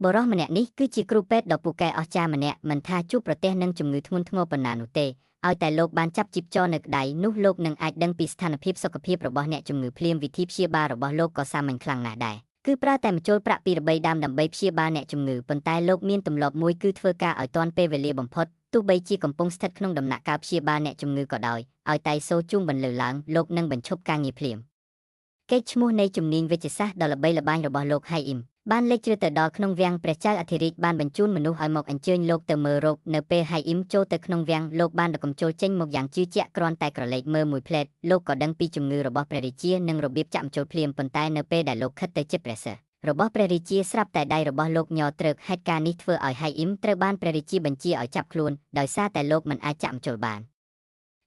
បរិសម្នាក់នេះគឺជាគ្រូពេទ្យដ៏ពូកែអស្ចារ្យម្នាក់មិនថាជួបប្រទះនឹងជំងឺធ្ងន់ធ្ងរប៉ុណ្ណានោះទេឲ្យតែលោកបានចាប់ជីបចរនៅក្តីនោះលោកនឹងអាចដឹងពីស្ថានភាពសុខភាពរបស់អ្នកជំងឺភ្លាមវិធីព្យាបាលរបស់លោកក៏សាមញ្ញខ្លាំងណាស់ដែរគឺប្រើតែម្ជុលប្រាក់ពីរបីដើមដើម្បីព្យាបាលអ្នកជំងឺប៉ុន្តែលោកមានទម្លាប់មួយគឺធ្វើការឲ្យទាន់ពេលវេលាបំផុតទោះបីជាកំពុងស្ថិតក្នុងដំណាក់កាលព្យាបាលអ្នកជំងឺក៏ដោយឲ្យតែសូរជូងបន្លឺឡើងលោកនឹងបញ្ឈប់ការងារភ្លាមកេរ្តិ៍ឈ្មោះនៃជំនាញវេជ្ជសាស្ត្រដ៏ល្បីល្បាញរបស់លោក ហៃអ៊ីម បានលេចជ្រៅទៅដល់ក្នុងវាំងព្រះចៅអធិរាជបានបញ្ជូនមនុស្សឲ្យមកអញ្ជើញលោកទៅមើលរោគនៅពេលហៃអ៊ីមចូលទៅក្នុងវាំងលោកបានដឹកកំជុលចេញមកយ៉ាងជឿជាក់គ្រាន់តែក្រឡេកមើលមួយផ្លែតលោកក៏ដឹងពីជំងឺរបស់ព្រះរាជានិងរបៀបចាក់ម្ជុលភ្លាមប៉ុន្តែនៅពេលដែលលោកខិតទៅជិតព្រះសិររបស់ព្រះរាជាស្រាប់តែដៃរបស់លោកញ័រត្រឹកហេតុការណ៍នេះធ្វើឲ្យហៃអ៊ីមត្រូវបានព្រះរាជាបញ្ជាឲ្យចាប់ខ្លួនដោយសារតែលោកមិនអាចចាក់ម្ជុលបាន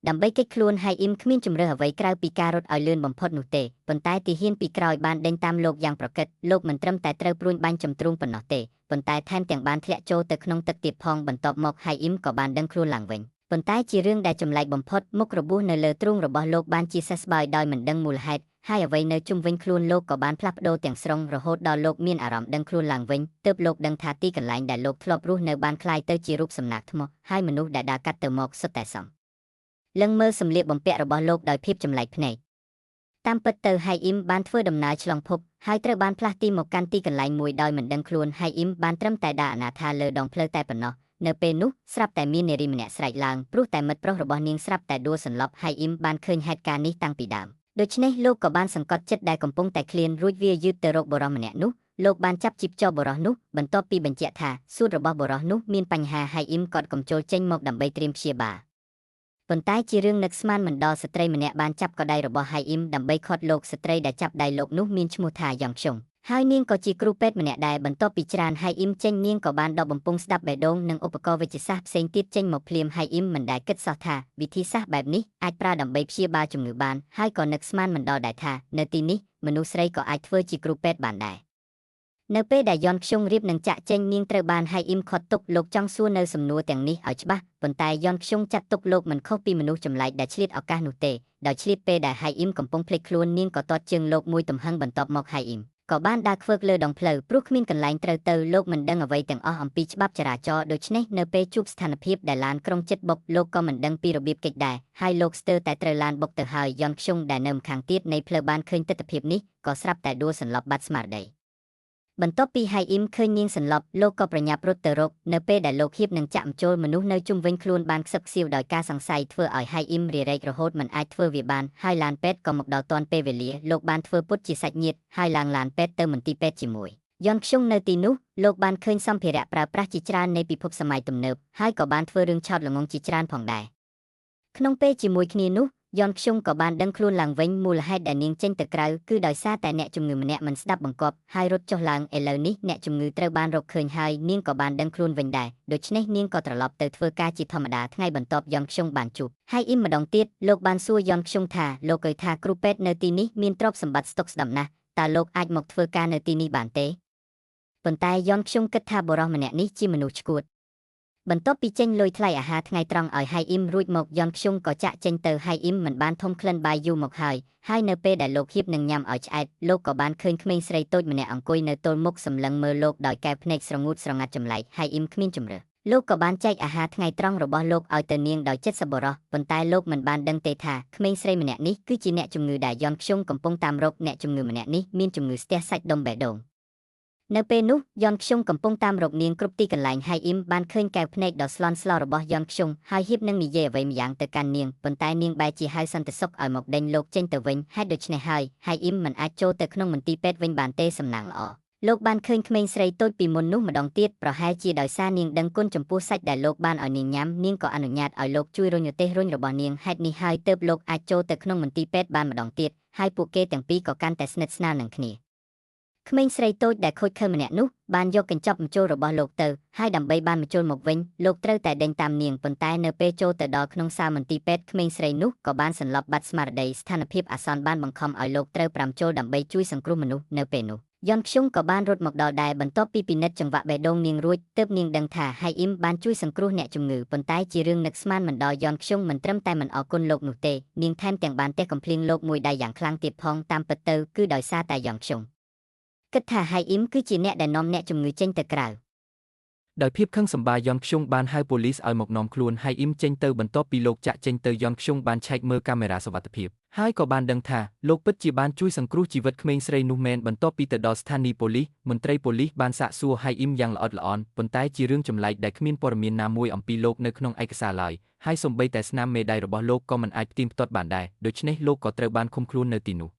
ដើម្បីគេចខ្លួនហៃអ៊ីមគ្មានជំរើសអ្វីក្រៅពីការរត់ឲ្យលឿនបំផុតនោះទេប៉ុន្តែទាហានពីក្រោយបានដេញតាមលោកយ៉ាងប្រកិតលោកមិនត្រឹមតែត្រូវព្រួញបាញ់ចំទ្រូងប៉ុណ្ណោះទេប៉ុន្តែថែមទាំងបានធ្លាក់ចូលទៅក្នុងទឹកទៀតផងបន្ទាប់មកហៃអ៊ីមក៏បានដឹងខ្លួនឡើងវិញប៉ុន្តែជារឿងដែលចម្លែកបំផុតមុខរបួសនៅលើទ្រូងរបស់លោកបានជាសះស្បើយដោយមិនដឹងមូលហេតុហើយអ្វីនៅជុំវិញខ្លួនលោកក៏បានផ្លាស់ប្ដូរទាំងស្រុងរហូតដល់លោកមានអារម្មណ៍ដឹងខ្លួនឡើងវិញទើបលោកដឹងថាទីកន្លែងដែលលោកធ្លាប់រស់នៅបានคล้ายទៅជារូបសំណាកថ្មហើយមនុស្សដែលដើរកាត់ទៅមកសុទ្ធតែសមលឹងមើលសម្លៀកបំពាក់របស់លោកដោយភាពចម្លែកភ្នែកតាមពិតទៅហៃអ៊ីមបានធ្វើដំណើរឆ្លងភពហើយត្រូវបានផ្លាស់ទីមកកាន់ទីកន្លែងមួយដោយមិនដឹងខ្លួនហៃអ៊ីមបានត្រឹមតែដើរអនាថាលើដងផ្លូវតែប៉ុណ្ណោះនៅពេលនោះស្រាប់តែមាននារីម្នាក់ស្រែកឡើងព្រោះតែមិត្តប្រុសរបស់នាងស្រាប់តែដួលសន្លប់ហៃអ៊ីមបានឃើញហេតុការណ៍នេះតាំងពីដើមដូច្នេះលោកក៏បានសង្កត់ចិត្តដែលកំពុងតែឃ្លានរួចវាយឺតទៅរកបុរសម្នាក់នោះលោកបានចាប់ជីបចរបុរសនោះបន្ទាប់ពីបញ្ជាក់ថាសួតរបស់បុរសនោះមានបញ្ហាហៃអ៊ីមក៏កំជុលចេញមកដើម្បីត្រៀមព្យាបាលប៉ុន្តែជារឿងនឹកស្មានមិនដល់ស្ត្រីម្នាក់បានចាប់កដៃរបស់ហៃអ៊ីមដើម្បីឃាត់លោកស្ត្រីដែលចាប់ដៃលោកនោះមានឈ្មោះថាយ៉ងខ្ជុងហើយនាងក៏ជាគ្រូពេទ្យម្នាក់ដែរបន្ទាប់ពីច្រើនហៃអ៊ីមចេញនាងក៏បានដកបំពង់ស្ដាប់បេះដូងនិងឧបករណ៍វេជ្ជសាស្ត្រផ្សេងទៀតចេញមកភ្លាមហៃអ៊ីមមិនដែលគិតសោះថាវិធីសាស្ត្របែបនេះអាចប្រើដើម្បីព្យាបាលជំងឺបានហើយក៏នឹកស្មានមិនដល់ដែរថានៅទីនេះមនុស្សស្រីក៏អាចធ្វើជាគ្រូពេទ្យបានដែរនៅពេលដែលយ៉នខ្ជុងរៀបនឹងចាក់ចេញនាងត្រូវបានហៃអ៊ីមខត់ទុកលោកចង់សួរនៅសំណួរទាំងនេះឲ្យច្បាស់ប៉ុន្តែយ៉នខ្ជុងចាត់ទុកលោកមិនខុសពីមនុស្សចម្លែកដែលឆ្លៀតឱកាសនោះទេដោយឆ្លៀតពេលដែលហៃអ៊ីមកំពុងភ្លេចខ្លួននាងក៏ទាត់ជើងលោកមួយទំហឹងបន្ទាប់មកហៃអ៊ីមក៏បានដើរខ្វើកលើដងផ្លូវព្រោះគ្មានកន្លែងត្រូវទៅលោកមិនដឹងអ្វីទាំងអស់អំពីច្បាប់ចរាចរណ៍ដូច្នេះនៅពេលជួបស្ថានភាពដែលឡានក្រុងចិត្តបុកលោកក៏មិនដឹងពីរបៀបកិច្ចដែរហើយលោកស្ទើរតែត្រូវឡានបុកទៅហើយយ៉នខ្ជុងដែលនៅម្ខាងទៀតនៃផ្លូវបានឃើញទស្សនវិជ្ជានេះក៏ស្រាប់តែដួលសន្លប់បាត់ស្មារតីបន្ទាប់ពីហៃអ៊ីមឃើញនាងសន្លប់លោកក៏ប្រញាប់រត់ទៅរកនៅពេលដែលលោកហៀបនឹងចាក់ម្ជុលមនុស្សនៅជុំវិញខ្លួនបានខ្សឹបខ្សៀវដោយការសង្ស័យធ្វើឲ្យហៃអ៊ីមរារែករហូតមិនអាចធ្វើវាបានហើយឡានពេទ្យក៏មកដល់ទាន់ពេលវេលាលោកបានធ្វើពុតជាសាច់ញាតិហើយឡើងឡានពេទ្យទៅមន្ទីរពេទ្យជាមួយយ៉នខ្ជុងនៅទីនោះលោកបានឃើញសម្ភារៈប្រើប្រាស់ជាច្រើននៃពិភពសម័យទំនើបហើយក៏បានធ្វើរឿងឆោតល្ងង់ជាច្រើនផងដែរក្នុងពេលជាមួយគ្នានោះយ៉នខ្ជុងក៏បានដឹងខ្លួនឡើងវិញមូលហេតុដែលនាងចេញទៅក្រៅគឺដោយសារតែអ្នកជំងឺម្នាក់មិនស្ដាប់បង្គាប់ហើយរត់ចុះឡើងឥឡូវនេះអ្នកជំងឺត្រូវបានរកឃើញហើយនាងក៏បានដឹងខ្លួនវិញដែរដូច្នេះនាងក៏ត្រឡប់ទៅធ្វើការជាធម្មតាថ្ងៃបន្ទាប់យ៉នខ្ជុងបានជួបហើយអ៊ីមម្ដងទៀតលោកបានសួរយ៉នខ្ជុងថាលោកគិតថាគ្រូពេទ្យនៅទីនេះមានទ្រព្យសម្បត្តិស្តុកស្ដម្ភណាស់តើលោកអាចមកធ្វើការនៅទីនេះបានទេប៉ុន្តែយ៉នខ្ជុងគិតថាបុរសម្នាក់នេះជាមនុស្សឆ្កួតបន្ទាប់ពីចេញលុយថ្លៃអាហារថ្ងៃត្រង់ឲ្យហៃអ៊ីមរួចមកយ៉នខ្ជុងក៏ចាក់ចេញទៅហៃអ៊ីមមិនបានធំក្លិនបាយយូរមកហើយនៅពេលដែលលោកហៀបនឹងញ៉ាំឲ្យឆ្អែតលោកក៏បានឃើញក្មេងស្រីតូចម្នាក់អង្គុយនៅទល់មុខសម្លឹងមើលលោកដោយកែវភ្នែកស្រងូតស្រងាត់ចម្លែកហៃអ៊ីមគ្មានជំរឿលោកក៏បានចែកអាហារថ្ងៃត្រង់របស់លោកឲ្យទៅនាងដោយចិត្តសប្បុរសប៉ុន្តែលោកមិនបានដឹងទេថាក្មេងស្រីម្នាក់នេះគឺជាអ្នកជំងឺដែលយ៉នខ្ជុងកំពុងតាមរកអ្នកជំងឺម្នាក់នេះមានជំងឺស្ទះសាច់ដុំបេះដូងនៅពេលនោះយ៉នខ្ជុងកំពុងតាមរកនាងគ្រប់ទីកន្លែងហៃអ៊ីមបានឃើញកែវភ្នែកដ៏ស្លន់ស្លោរបស់យ៉នខ្ជុងហើយហៀបនឹងនិយាយអ្វីម្យ៉ាងទៅកាន់នាងប៉ុន្តែនាងបែរជាហៅសន្តិសុខឲ្យមកដេញលោកចេញទៅវិញហេតុដូច្នេះហើយហៃអ៊ីមមិនអាចចូលទៅក្នុងមន្ទីរពេទ្យវិញបានទេសំណាងល្អលោកបានឃើញក្មេងស្រីតូចពីមុននោះម្ដងទៀតប្រហែលជាដោយសារនាងដឹងគុណចំពោះសាច់ដែលលោកបានឲ្យនាងញ៉ាំនាងក៏អនុញ្ញាតឲ្យលោកជួយរុញរទេះរុញរបស់នាងហេតុនេះហើយទើបលោកអាចចូលទៅក្នុងមន្ទីរពេទ្យបានម្ដងទៀតហើយពួកគេទាំងពីរក៏កាន់តែស្និទ្ធស្នាលនឹងគ្នាក្មេងស្រីតូចដែលខូចខើម្នាក់នោះបានយកកញ្ចប់ម្ជុលរបស់លោកទៅហើយដើម្បីបានម្ជុលមកវិញលោកត្រូវតែដេញតាមនាងប៉ុន្តែនៅពេលចូលទៅដល់ក្នុងសាលមន្ទីរពេទ្យក្មេងស្រីនោះក៏បានសន្លប់បាត់ស្មារតីស្ថានភាពអាសន្នបានបង្ខំឲ្យលោកត្រូវប្រាំចូលដើម្បីជួយសង្គ្រោះមនុស្សនៅពេលនោះយ៉នខ្ជុងក៏បានរត់មកដល់ដែរបន្ទាប់ពីពិនិត្យចង្វាក់បេះដូងនាងរួចទើបនាងដឹងថាហៃអ៊ីមបានជួយសង្គ្រោះអ្នកជំងឺប៉ុន្តែជារឿងនឹកស្មានមិនដល់យ៉នខ្ជុងមិនត្រឹមតែមិនអរគុណលោកនោះទេនាងថែមទាំងបានទះកំភ្លៀងលោកមួយដៃយ៉ាងខ្លាំងទៀតផងតាមពិតទៅគឺដោយសារតែយ៉នខ្ជុង គិតថាហៃអ៊ីមគឺជាអ្នកដែលនាំអ្នកជំងឺចេញទៅក្រៅ ដោយភាពខឹងសម្បាយន់ខ្យងបានហៅប៉ូលីសឲ្យមកនាំខ្លួនហៃអ៊ីមចេញទៅបន្ទាប់ពីលោកចាក់ចេញទៅយន់ខ្យងបានឆែកមើលកាមេរ៉ាសុវត្ថិភាពហើយក៏បានដឹងថាលោកពិតជាបានជួយសង្គ្រោះជីវិតក្មេងស្រីនោះមែនបន្ទាប់ពីទៅដល់ស្ថានីយ៍ប៉ូលីសមន្ត្រីប៉ូលីសបានសាកសួរហៃអ៊ីមយ៉ាងល្អិតល្អន់ប៉ុន្តែជារឿងចម្លែកដែលគ្មានព័ត៌មានណាមួយអំពីលោកនៅក្នុងឯកសារឡើយហើយសូម្បីតែស្នាមមេដៃរបស់លោកក៏មិនអាចផ្ទៀងផ្ទាត់បានដែរដូច្នេះលោកក៏ត្រូវបានឃុំខ្លួននៅទីនោះ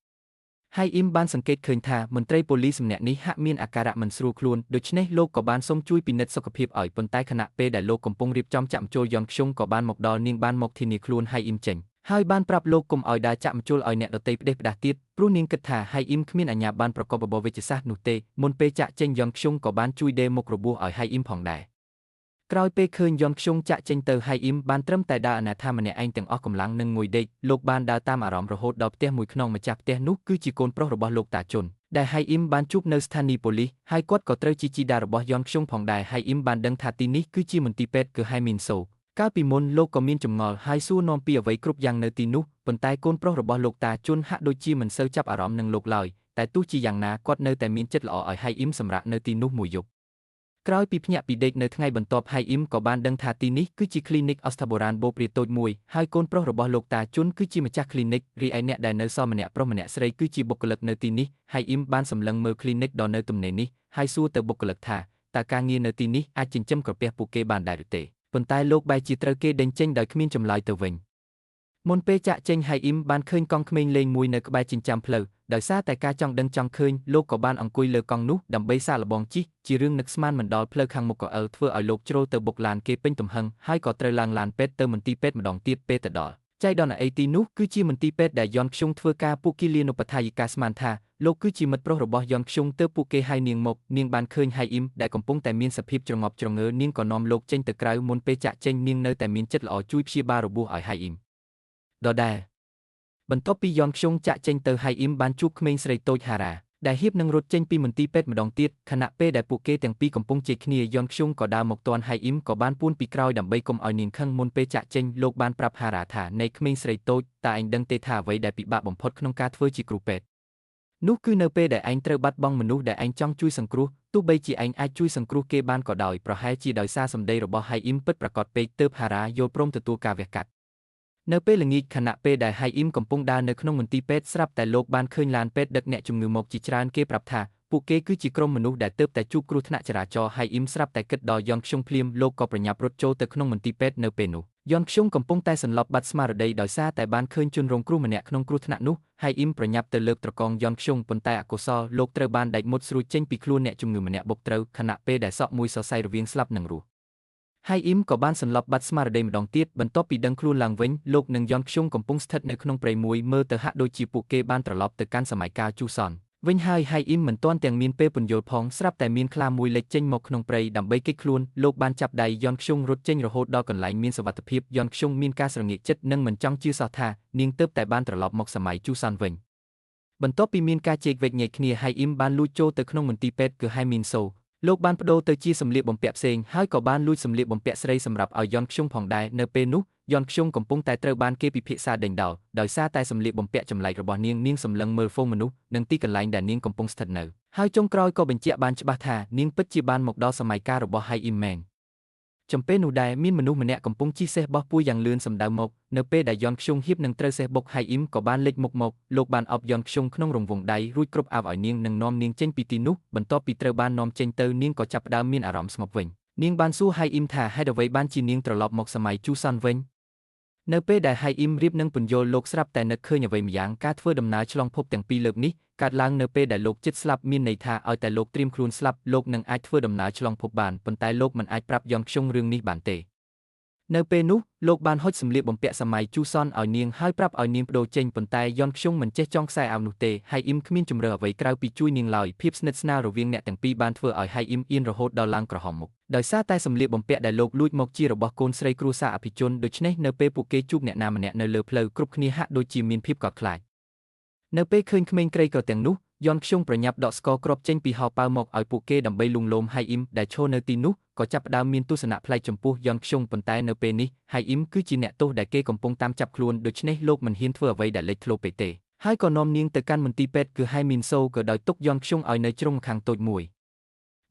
ហៃអ៊ីមបានសង្កេតឃើញថាមន្ត្រីប៉ូលីសម្នាក់នេះហាក់មានអាការៈមិនស្រួលខ្លួនដូច្នេះលោកក៏បានសុំជួយពិនិត្យសុខភាពឲ្យប៉ុន្តែខណៈពេលដែលលោកកំពុងរៀបចំចាក់ម្ជុលយន់ខ្យងក៏បានមកដល់នាងបានមកធានាខ្លួនហៃអ៊ីមចេញហើយបានប្រាប់លោកកុំឲ្យដើរចាក់ម្ជុលឲ្យអ្នកដទៃផ្ដេសផ្ដាសទៀតព្រោះនាងគិតថាហៃអ៊ីមគ្មានអាជ្ញាប័ណ្ណប្រកបរបរវេជ្ជសាស្ត្រនោះទេមុនពេលចាក់ចេញយន់ខ្យងក៏បានជួយដេរមុខរបួសឲ្យហៃអ៊ីមផងដែរក្រោយពេលឃើញយន់ខ្យងចាក់ចេញទៅហៃអ៊ីមបានត្រឹមតែដើរអនាថាម្នាក់ឯងទាំងអស់កម្លាំងនឹងងុយដេកលោកបានដើរតាមអារម្មណ៍រហូតដល់ផ្ទះមួយខ្នងម្ចាស់ផ្ទះនោះគឺជាកូនប្រុសរបស់លោកតាជុនដែលហៃអ៊ីមបានជួបនៅស្ថានីយ៍ប៉ូលីសហើយគាត់ក៏ត្រូវជាជីតារបស់យន់ខ្យងផងដែរហៃអ៊ីមបានដឹងថាទីនេះគឺជាមន្ទីរពេទ្យគឺហៃមីនសូកាលពីមុនលោកក៏មានចម្ងល់ហើយសួរនាំពីអ្វីគ្រប់យ៉ាងនៅទីនោះប៉ុន្តែកូនប្រុសរបស់លោកតាជុនហាក់ដូចជាមិនសូវចាប់អារម្មណ៍នឹងលោកឡើយតែទោះជាយ៉ាងណាគាត់នៅតែមានចិត្តល្អឲ្យហៃអ៊ីមសម្រាប់នៅទីនោះមួយយប់ក្រោយពីភ្ញាក់ពីដេកនៅថ្ងៃបន្ទាប់ហៃអ៊ីមក៏បានដឹងថាទីនេះគឺជា clinic អស្ថាបុរាណបូព្រាតូចមួយហើយកូនប្រុសរបស់លោកតាជុនគឺជាម្ចាស់ clinic រីឯអ្នកដែលនៅសល់ម្នាក់ប្រុសម្នាក់ស្រីគឺជាបុគ្គលិកនៅទីនេះហៃអ៊ីមបានសម្លឹងមើល clinic ដ៏នៅទំនេរនេះហើយសួរទៅបុគ្គលិកថាតើការងារនៅទីនេះអាចចិញ្ចឹមក្រពះពួកគេបានដែរឬទេប៉ុន្តែលោកបែរជាត្រូវគេដេញចេញដោយគ្មានចម្លើយទៅវិញមុនពេលចាក់ចេញហៃអ៊ីមបានឃើញកង់ក្មេងលេងមួយនៅក្បែរចិញ្ចើមផ្លូវដោយសារតែការចង់ដឹងចង់ឃើញលោកក៏បានអង្គុយលើកង់នោះដើម្បីសាកល្បងជិះជារឿងនឹកស្មានមិនដល់ផ្លូវខាងមុខក៏អើធ្វើឲ្យលោកជ្រុលទៅបុកឡានគេពេញទំហឹងហើយក៏ត្រូវឡើងឡានពេទ្យទៅមន្ទីរពេទ្យម្ដងទៀតពេលទៅដល់ចៃដន្យអីទីនោះគឺជាមន្ទីរពេទ្យដែលយន់ខ្យងធ្វើការពួកគីលានុបដ្ឋាយិកាស្មានថាលោកគឺជាមិត្តប្រុសរបស់យន់ខ្យងទើបពួកគេហៅនាងមកនាងបានឃើញហៃអ៊ីមដែលកំពុងតែមានសភាពច្រងប់ច្រងើនាងក៏នាំលោកចេញទៅក្រៅមុនពេលចាក់ចេញនាងនៅតែមានចិត្តល្អជួយព្យាបាលរបួសឲ្យហៃអ៊ីមដដែលបន្ទាប់ពីយន់ខ្យងចាក់ចេញទៅហៃអ៊ីមបានជួបក្មេងស្រីតូចហារ៉ាដែលហៀបនឹងរត់ចេញពីមន្ទីរពេទ្យម្ដងទៀតខណៈពេលដែលពួកគេទាំងពីរកំពុងជេរគ្នាយន់ខ្យងក៏ដើរមកទាន់ហៃអ៊ីមក៏បានពួនពីក្រោយដើម្បីកុំឲ្យនាងខឹងមុនពេលចាក់ចេញលោកបានប្រាប់ហារ៉ាថានៃក្មេងស្រីតូចតើឯងដឹងទេថាអ្វីដែលពិបាកបំផុតក្នុងការធ្វើជាគ្រូពេទ្យនោះគឺនៅពេលដែលឯងត្រូវបាត់បង់មនុស្សដែលឯងចង់ជួយសង្គ្រោះទោះបីជាឯងអាចជួយសង្គ្រោះគេបានក៏ដោយប្រហែលជាដោយសារសម្ដីរបស់ហៃអ៊ីមពិតប្រាកដពេកទើបហារ៉ាយល់ព្រមទទួលការវះកាត់នៅពេលល្ងាចខណៈពេលដែលហៃអ៊ីមកំពុងដើរនៅក្នុងមន្ទីរពេទ្យស្រាប់តែលោកបានឃើញឡានពេទ្យដឹកអ្នកជំងឺមកជាច្រើនគេប្រាប់ថាពួកគេគឺជាក្រុមមនុស្សដែលទើបតែជួបគ្រោះថ្នាក់ចរាចរណ៍ហៃអ៊ីមស្រាប់តែគិតដល់យន់ខ្យងភ្លាមលោកក៏ប្រញាប់រត់ចូលទៅក្នុងមន្ទីរពេទ្យនៅពេលនោះយន់ខ្យងកំពុងតែសន្លប់បាត់ស្មារតីដោយសារតែបានឃើញជនរងគ្រោះម្នាក់ក្នុងគ្រោះថ្នាក់នោះហៃអ៊ីមប្រញាប់ទៅលើកត្រកងយន់ខ្យងប៉ុន្តែអកុសលលោកត្រូវបានដាច់មុតស្រួចចេញពីខ្លួនអ្នកជំងឺម្នាក់បុកត្រូវខណៈពេលដែលសក់មួយសរសៃរវាងស្លាប់និងរស់ហៃអ៊ីមក៏បានសន្លប់បាត់ស្មារតីម្ដងទៀតបន្ទាប់ពីដឹងខ្លួនឡើងវិញលោកនិងយន់ខ្យងកំពុងស្ថិតនៅក្នុងព្រៃមួយមើលទៅហាក់ដូចជាពួកគេបានត្រឡប់ទៅកាន់សម័យកាលជូសនវិញហើយហៃអ៊ីមមិនទាន់ទាំងមានពេលពន្យល់ផងស្រាប់តែមានខ្លាមួយលេចចេញមកក្នុងព្រៃដើម្បីគេចខ្លួនលោកបានចាប់ដៃយន់ខ្យងរត់ចេញរហូតដល់កន្លែងមានសុវត្ថិភាពយន់ខ្យងមានការស្រងៀកចិត្តនិងមិនចង់ជឿសោះថានាងទើបតែបានត្រឡប់មកសម័យជូសនវិញបន្ទាប់ពីមានការជែកវែកញែកគ្នាហៃអ៊ីមបានលួចចូលទៅក្នុងមន្ទីរពេទ្យគឺហៃមីនសូលោកបានបដូរទៅជាសម្លៀកបំពាក់ផ្សេងហើយក៏បានលួចសម្លៀកបំពាក់ស្រីសម្រាប់ឲ្យយន់ខ្យងផងដែរនៅពេលនោះយន់ខ្យងកំពុងតែត្រូវបានគេពិភាក្សាដេញដោលដោយសារតែសម្លៀកបំពាក់ចម្លែករបស់នាងសម្លឹងមើលហ្វូងមនុស្សនិងទីកន្លែងដែលនាងកំពុងស្ថិតនៅហើយចុងក្រោយក៏បញ្ជាក់បានច្បាស់ថានាងពិតជាបានមកដល់សម័យកាលរបស់ហៃអ៊ីមមែនចំពេលនោះដែរមានមនុស្សម្នាក់កំពុងជិះសេះបោះពួយយ៉ាងលឿនសម្ដៅមកនៅពេលដែលយន់ខ្យងហៀបនឹងត្រូវសេះបុកហៃអ៊ីមក៏បានលេចមុខមកលោកបានអប់យន់ខ្យងក្នុងរង្វង់ដៃរួចគ្រប់អាវឲ្យនាងនិងនាំនាងចេញពីទីនោះបន្ទាប់ពីត្រូវបាននាំចេញទៅនាងក៏ចាប់ផ្ដើមមានអារម្មណ៍ស្ងប់វិញនាងបានសួរហៃអ៊ីមថាហេតុអ្វីបានជានាងត្រឡប់មកសម័យជូសនវិញនៅពេលដែលហៃអ៊ីមរៀបនឹងពន្យល់លោកស្រាប់តែនឹកឃើញអ្វីម្យ៉ាងការធ្វើដំណើរឆ្លងភពទាំងពីរលើកនេះកើតឡើងនៅពេលដែលលោកជិតស្លាប់មានន័យថាឲ្យតែលោកត្រៀមខ្លួនស្លាប់លោកនឹងអាចធ្វើដំណើរឆ្លងភពបានប៉ុន្តែលោកមិនអាចប្រាប់យន់ខ្យងរឿងនេះបានទេនៅពេលនោះលោកបានហុចសម្លៀកបំពាក់សម័យជូសនឲ្យនាងហើយប្រាប់ឲ្យនាងបដូរចេញប៉ុន្តែយន់ខ្យងមិនចេះចងខ្សែអាវនោះទេហៃអ៊ីមគ្មានជំរឿអ្វីក្រៅពីជួយនាងឡើយភាពស្និទ្ធស្នាលរវាងអ្នកទាំងពីរបានធ្វើឲ្យហៃអ៊ីមអៀនរហូតដល់ឡើងក្រហមមុខដោយសារតែសម្លៀកបំពាក់ដែលលោកលួចមកជារបស់កូនស្រីគ្រួសារអភិជនដូច្នេះនៅពេលពួកគេជួបអ្នកណាម្នាក់នៅលើផ្លូវគ្រប់គ្នាហាក់ដូចជាមានភាពកក់ខ្លាចនៅពេលឃើញក្មេងក្រីក្រទាំងនោះយន់ខ្យងប្រញាប់ដកស្ករគ្រាប់ចេញពីហោប៉ៅមកឲ្យពួកគេដើម្បីលួងលោមហៃអ៊ីមដែលឈរនៅទីនោះក៏ចាប់ផ្ដើមមានទស្សនៈប្លែកចំពោះយន់ខ្យងប៉ុន្តែនៅពេលនេះហៃអ៊ីមគឺជាអ្នកទោសដែលគេកំពុងតាមចាប់ខ្លួនដូច្នេះលោកមិនហ៊ានធ្វើអ្វីដែលលេចធ្លោពេកទេ ហើយក៏នាំនាងទៅកាន់មន្ទីរពេទ្យគឺហៃមីនសូក៏ដោយទុកយន់ខ្ជុងឲ្យនៅជ្រុងខាងតូចមួយ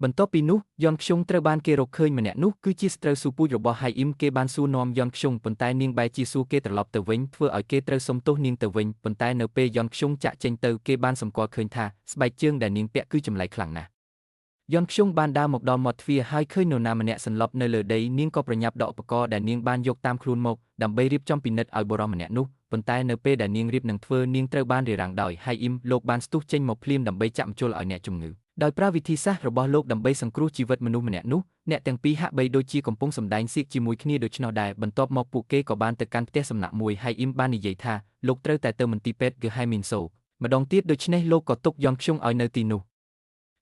បន្ទាប់ពីនោះយន់ខ្ជុងត្រូវបានគេរកឃើញម្នាក់នោះគឺជាស្ត្រូវស៊ូពូជរបស់ហៃអ៊ីមគេបានសួរនាំយន់ខ្ជុងប៉ុន្តែនាងបែរជាសួរគេត្រឡប់ទៅវិញធ្វើឲ្យគេត្រូវសុំទោសនាងទៅវិញប៉ុន្តែនៅពេលយន់ខ្ជុងចាក់ចេញទៅគេបានសម្គាល់ឃើញថាស្បែកជើងដែលនាងពាក់គឺចម្លែកខ្លាំងណាស់យន់ខ្ជុងបានដើរមកដល់មាត់ទ្វារហើយឃើញនរណាម្នាក់សន្លប់នៅលើដីនាងក៏ប្រញាប់ដកឧបករណ៍ដែលនាងបានយកតាមខ្លួនមកដើម្បីរៀបចំពិនិត្យឲ្យបុរសម្នាក់នោះប៉ុន្តែនៅពេលដែលនាងរៀបនឹងធ្វើនាងត្រូវបានរារាំងដោយហៃអ៊ីមលោកបានស្ទុះចេញមកភ្លាមដើម្បីចាក់បញ្ជុលឲ្យអ្នកជំងឺដោយប្រើវិធីសាស្ត្ររបស់លោកដើម្បីសង្គ្រោះជីវិតមនុស្សម្នាក់នោះអ្នកទាំងពីរហាក់បីដូចជាកំពុងសម្ដែងសៀកជាមួយគ្នាដូច្នោះដែរបន្ទាប់មកពួកគេក៏បានទៅកាន់ផ្ទះសំណាក់មួយហៃអ៊ីមបាននិយាយថាលោកត្រូវតែទៅមន្ទីរពេទ្យគឺហៃមីនសូម្ដងទៀតដូច្នេះលោកក៏ទុកយន់ខ្ជុងឲ្យនៅទីនោះ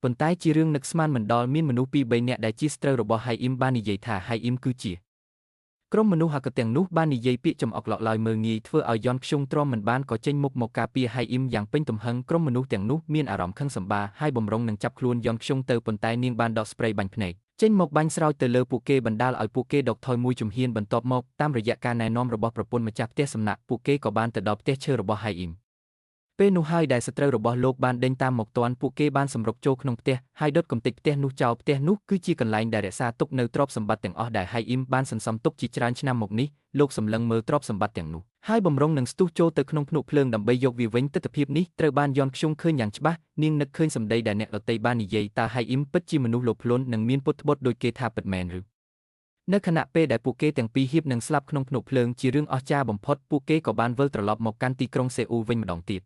ប៉ុន្តែជារឿងនឹកស្មានមិនដល់មានមនុស្សពីរបីនាក់ដែលជាស្ត្រូវរបស់ហៃអ៊ីមបាននិយាយថាហៃអ៊ីមគឺជាក្រុមមនុស្សហកទាំងនោះបាននិយាយពាក្យចំអកឡកឡើយមើងងាយធ្វើឲ្យយន់ខ្ជុងទ្រាំមិនបានក៏ចេញមុខមកការពារហៃអ៊ីមយ៉ាងពេញទំហឹងក្រុមមនុស្សទាំងនោះមានអារម្មណ៍ខឹងសម្បារហើយបំរុងនឹងចាប់ខ្លួនយន់ខ្ជុងទៅប៉ុន្តែនាងបានដកស្ព្រៃបាញ់ភ្នែកចេញមកបាញ់ស្រោចទៅលើពួកគេបណ្ដាលឲ្យពួកគេដកថយមួយជំហានបន្ទាប់មកតាមរយៈការណែនាំរបស់ប្រពន្ធម្ចាស់ផ្ទះសំណាក់ពួកគេក៏បានទៅដល់ផ្ទះឈើរបស់ហៃអ៊ីមពេលនោះហើយដែលសត្រូវរបស់លោកបានដេញតាមមកទាន់ពួកគេបានសម្រុកចូលក្នុងផ្ទះហើយដុតកំទេចផ្ទះនោះចោលផ្ទះនោះគឺជាកន្លែងដែលរក្សាទុកនៅទ្រព្យសម្បត្តិទាំងអស់ដែលហៃអ៊ីមបានសន្សំទុកជាច្រើនឆ្នាំមកនេះលោកសម្លឹងមើលទ្រព្យសម្បត្តិទាំងនោះហើយបំរុងនឹងស្ទុះចូលទៅក្នុងភ្នក់ភ្លើងដើម្បីយកវាវិញទិដ្ឋភាពនេះត្រូវបានយន់ខ្ជុងឃើញយ៉ាងច្បាស់នាងនឹកឃើញសម្ដីដែលអ្នកដទៃបាននិយាយតើហៃអ៊ីមពិតជាមនុស្សលោភលន់និងមានពុតត្បុតដូចគេថាពិតមែនឬនៅខណៈពេលដែលពួកគេទាំងពីរហៀបនឹងស្លាប់ក្នុងភ្នក់ភ្លើងជារឿងអស្ចារ្យបំផុតពួកគេក៏បានវិលត្រឡប់មកកាន់ទីក្រុងសេអ៊ូលវិញម្ដងទៀត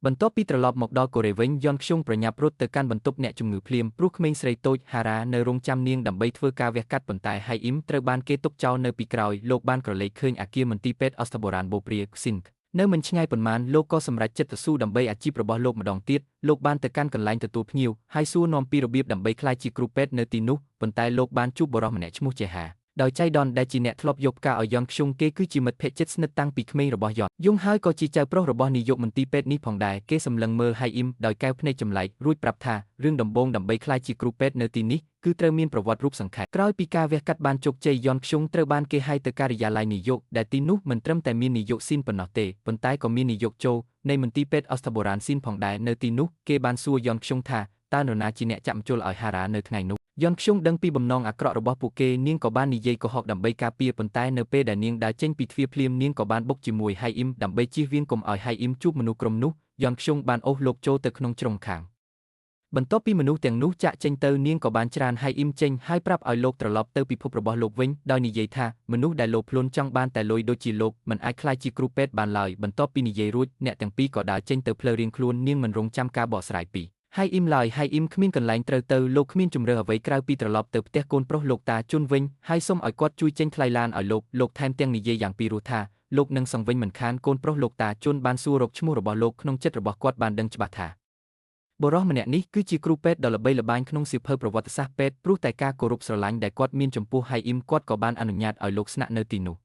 បន្ទាប់ពីត្រឡប់មកដល់កូរ៉េវិញយន់ខ្ជុងប្រញាប់រត់ទៅកាន់បន្ទប់អ្នកជំងឺភ្លាមព្រោះក្មេងស្រីតូចហារ៉ានៅរងចាំនាងដើម្បីធ្វើការវះកាត់ប៉ុន្តែហៃអ៊ីមត្រូវបានគេទុកចោលនៅពីក្រោយលោកបានក្រឡេកឃើញអគារមន្ទីរពេទ្យអស្ចារ្យបុរាណបូព្រាស៊ីននៅមិនឆ្ងាយប៉ុន្មានលោកក៏សម្រេចចិត្តទៅស៊ូដើម្បីអាជីពរបស់លោកម្ដងទៀតលោកបានទៅកាន់កន្លែងទទួលភ្ញៀវហើយសួរនាំពីរបៀបដើម្បីក្លាយជាគ្រូពេទ្យនៅទីនោះប៉ុន្តែលោកបានជួបបុរសម្នាក់ឈ្មោះចេហាដោយចៃដន្យដែលជាអ្នកធ្លាប់យកផ្កាឲ្យយន់ខ្ជុងគេគឺជាមិត្តភក្តិជិតស្និទ្ធតាំងពីក្មេងរបស់យងហើយក៏ជាចៅប្រុសរបស់នាយកមន្ទីរពេទ្យនេះផងដែរគេសម្លឹងមើលហៃអ៊ីមដោយកែវភ្នែកចម្លែករួចប្រាប់ថារឿងដំបូងដើម្បីក្លាយជាគ្រូពេទ្យនៅទីនេះគឺត្រូវមានប្រវត្តិរូបសង្ខេបក្រោយពីការវះកាត់បានជោគជ័យយន់ខ្ជុងត្រូវបានគេហៅទៅការិយាល័យនាយកដែលទីនោះមិនត្រឹមតែមាននាយកស៊ីនប៉ុណ្ណោះទេប៉ុន្តែក៏មាននាយកជោនៃមន្ទីរពេទ្យអស្ចារ្យបុរាណស៊ីនផងដែរនៅទីនោះគេបានសួរយន់ខ្ជុងថាតើនរណាជាអ្នកចាក់បញ្ជុលឲ្យហារ៉ានៅថ្ងៃនោះយន់ខ្ជុងដឹងពីបំណងអាក្រក់របស់ពួកគេនាងក៏បាននិយាយកុហកដើម្បីការពារប៉ុន្តែនៅពេលដែលនាងដើរចេញពីទ្វារភ្លាមនាងក៏បានបុកជាមួយហៃអ៊ីមដើម្បីជៀសវាងកុំឲ្យហៃអ៊ីមជួបមនុស្សក្រុមនោះយន់ខ្ជុងបានអូសលោកចូលទៅក្នុងជ្រុងខាងបន្ទាប់ពីមនុស្សទាំងនោះចាក់ចេញទៅនាងក៏បានច្រានហៃអ៊ីមចេញហើយប្រាប់ឲ្យលោកត្រឡប់ទៅពិភពរបស់លោកវិញដោយនិយាយថាមនុស្សដែលលោកភ្លុនចង់បានតែលុយដូចជាលោកមិនអាចក្លាយជាគ្រូពេទ្យបានឡើយបន្ទាប់ពីនិយាយរួចអ្នកទាំងពីរក៏ដើរចេញទៅផ្លូវរៀងខ្លួននាងមិនរងចាំការបកស្រាយពីហៃអ៊ីមឡើយហៃអ៊ីមគ្មានកន្លែងត្រូវទៅលោកគ្មានជំរឿអ្វីក្រៅពីត្រឡប់ទៅផ្ទះកូនប្រុសលោកតាជុនវិញហើយសូមឲ្យគាត់ជួយចេញថ្លៃឡានឲ្យលោកថែមទាំងនិយាយយ៉ាងពីរោះថាលោកនឹងសង្វិញមិនខានកូនប្រុសលោកតាជុនបានសួររកឈ្មោះរបស់លោកក្នុងចិត្តរបស់គាត់បានដឹងច្បាស់ថាបុរសម្នាក់នេះគឺជាគ្រូពេទ្យដ៏ល្បីល្បាញក្នុងសៀវភៅប្រវត្តិសាស្ត្រពេទ្យព្រោះតែការគោរពស្រឡាញ់ដែលគាត់មានចំពោះហៃអ៊ីមគាត់ក៏បានអនុញ្ញាតឲ្យលោកស្នាក់នៅទីនោ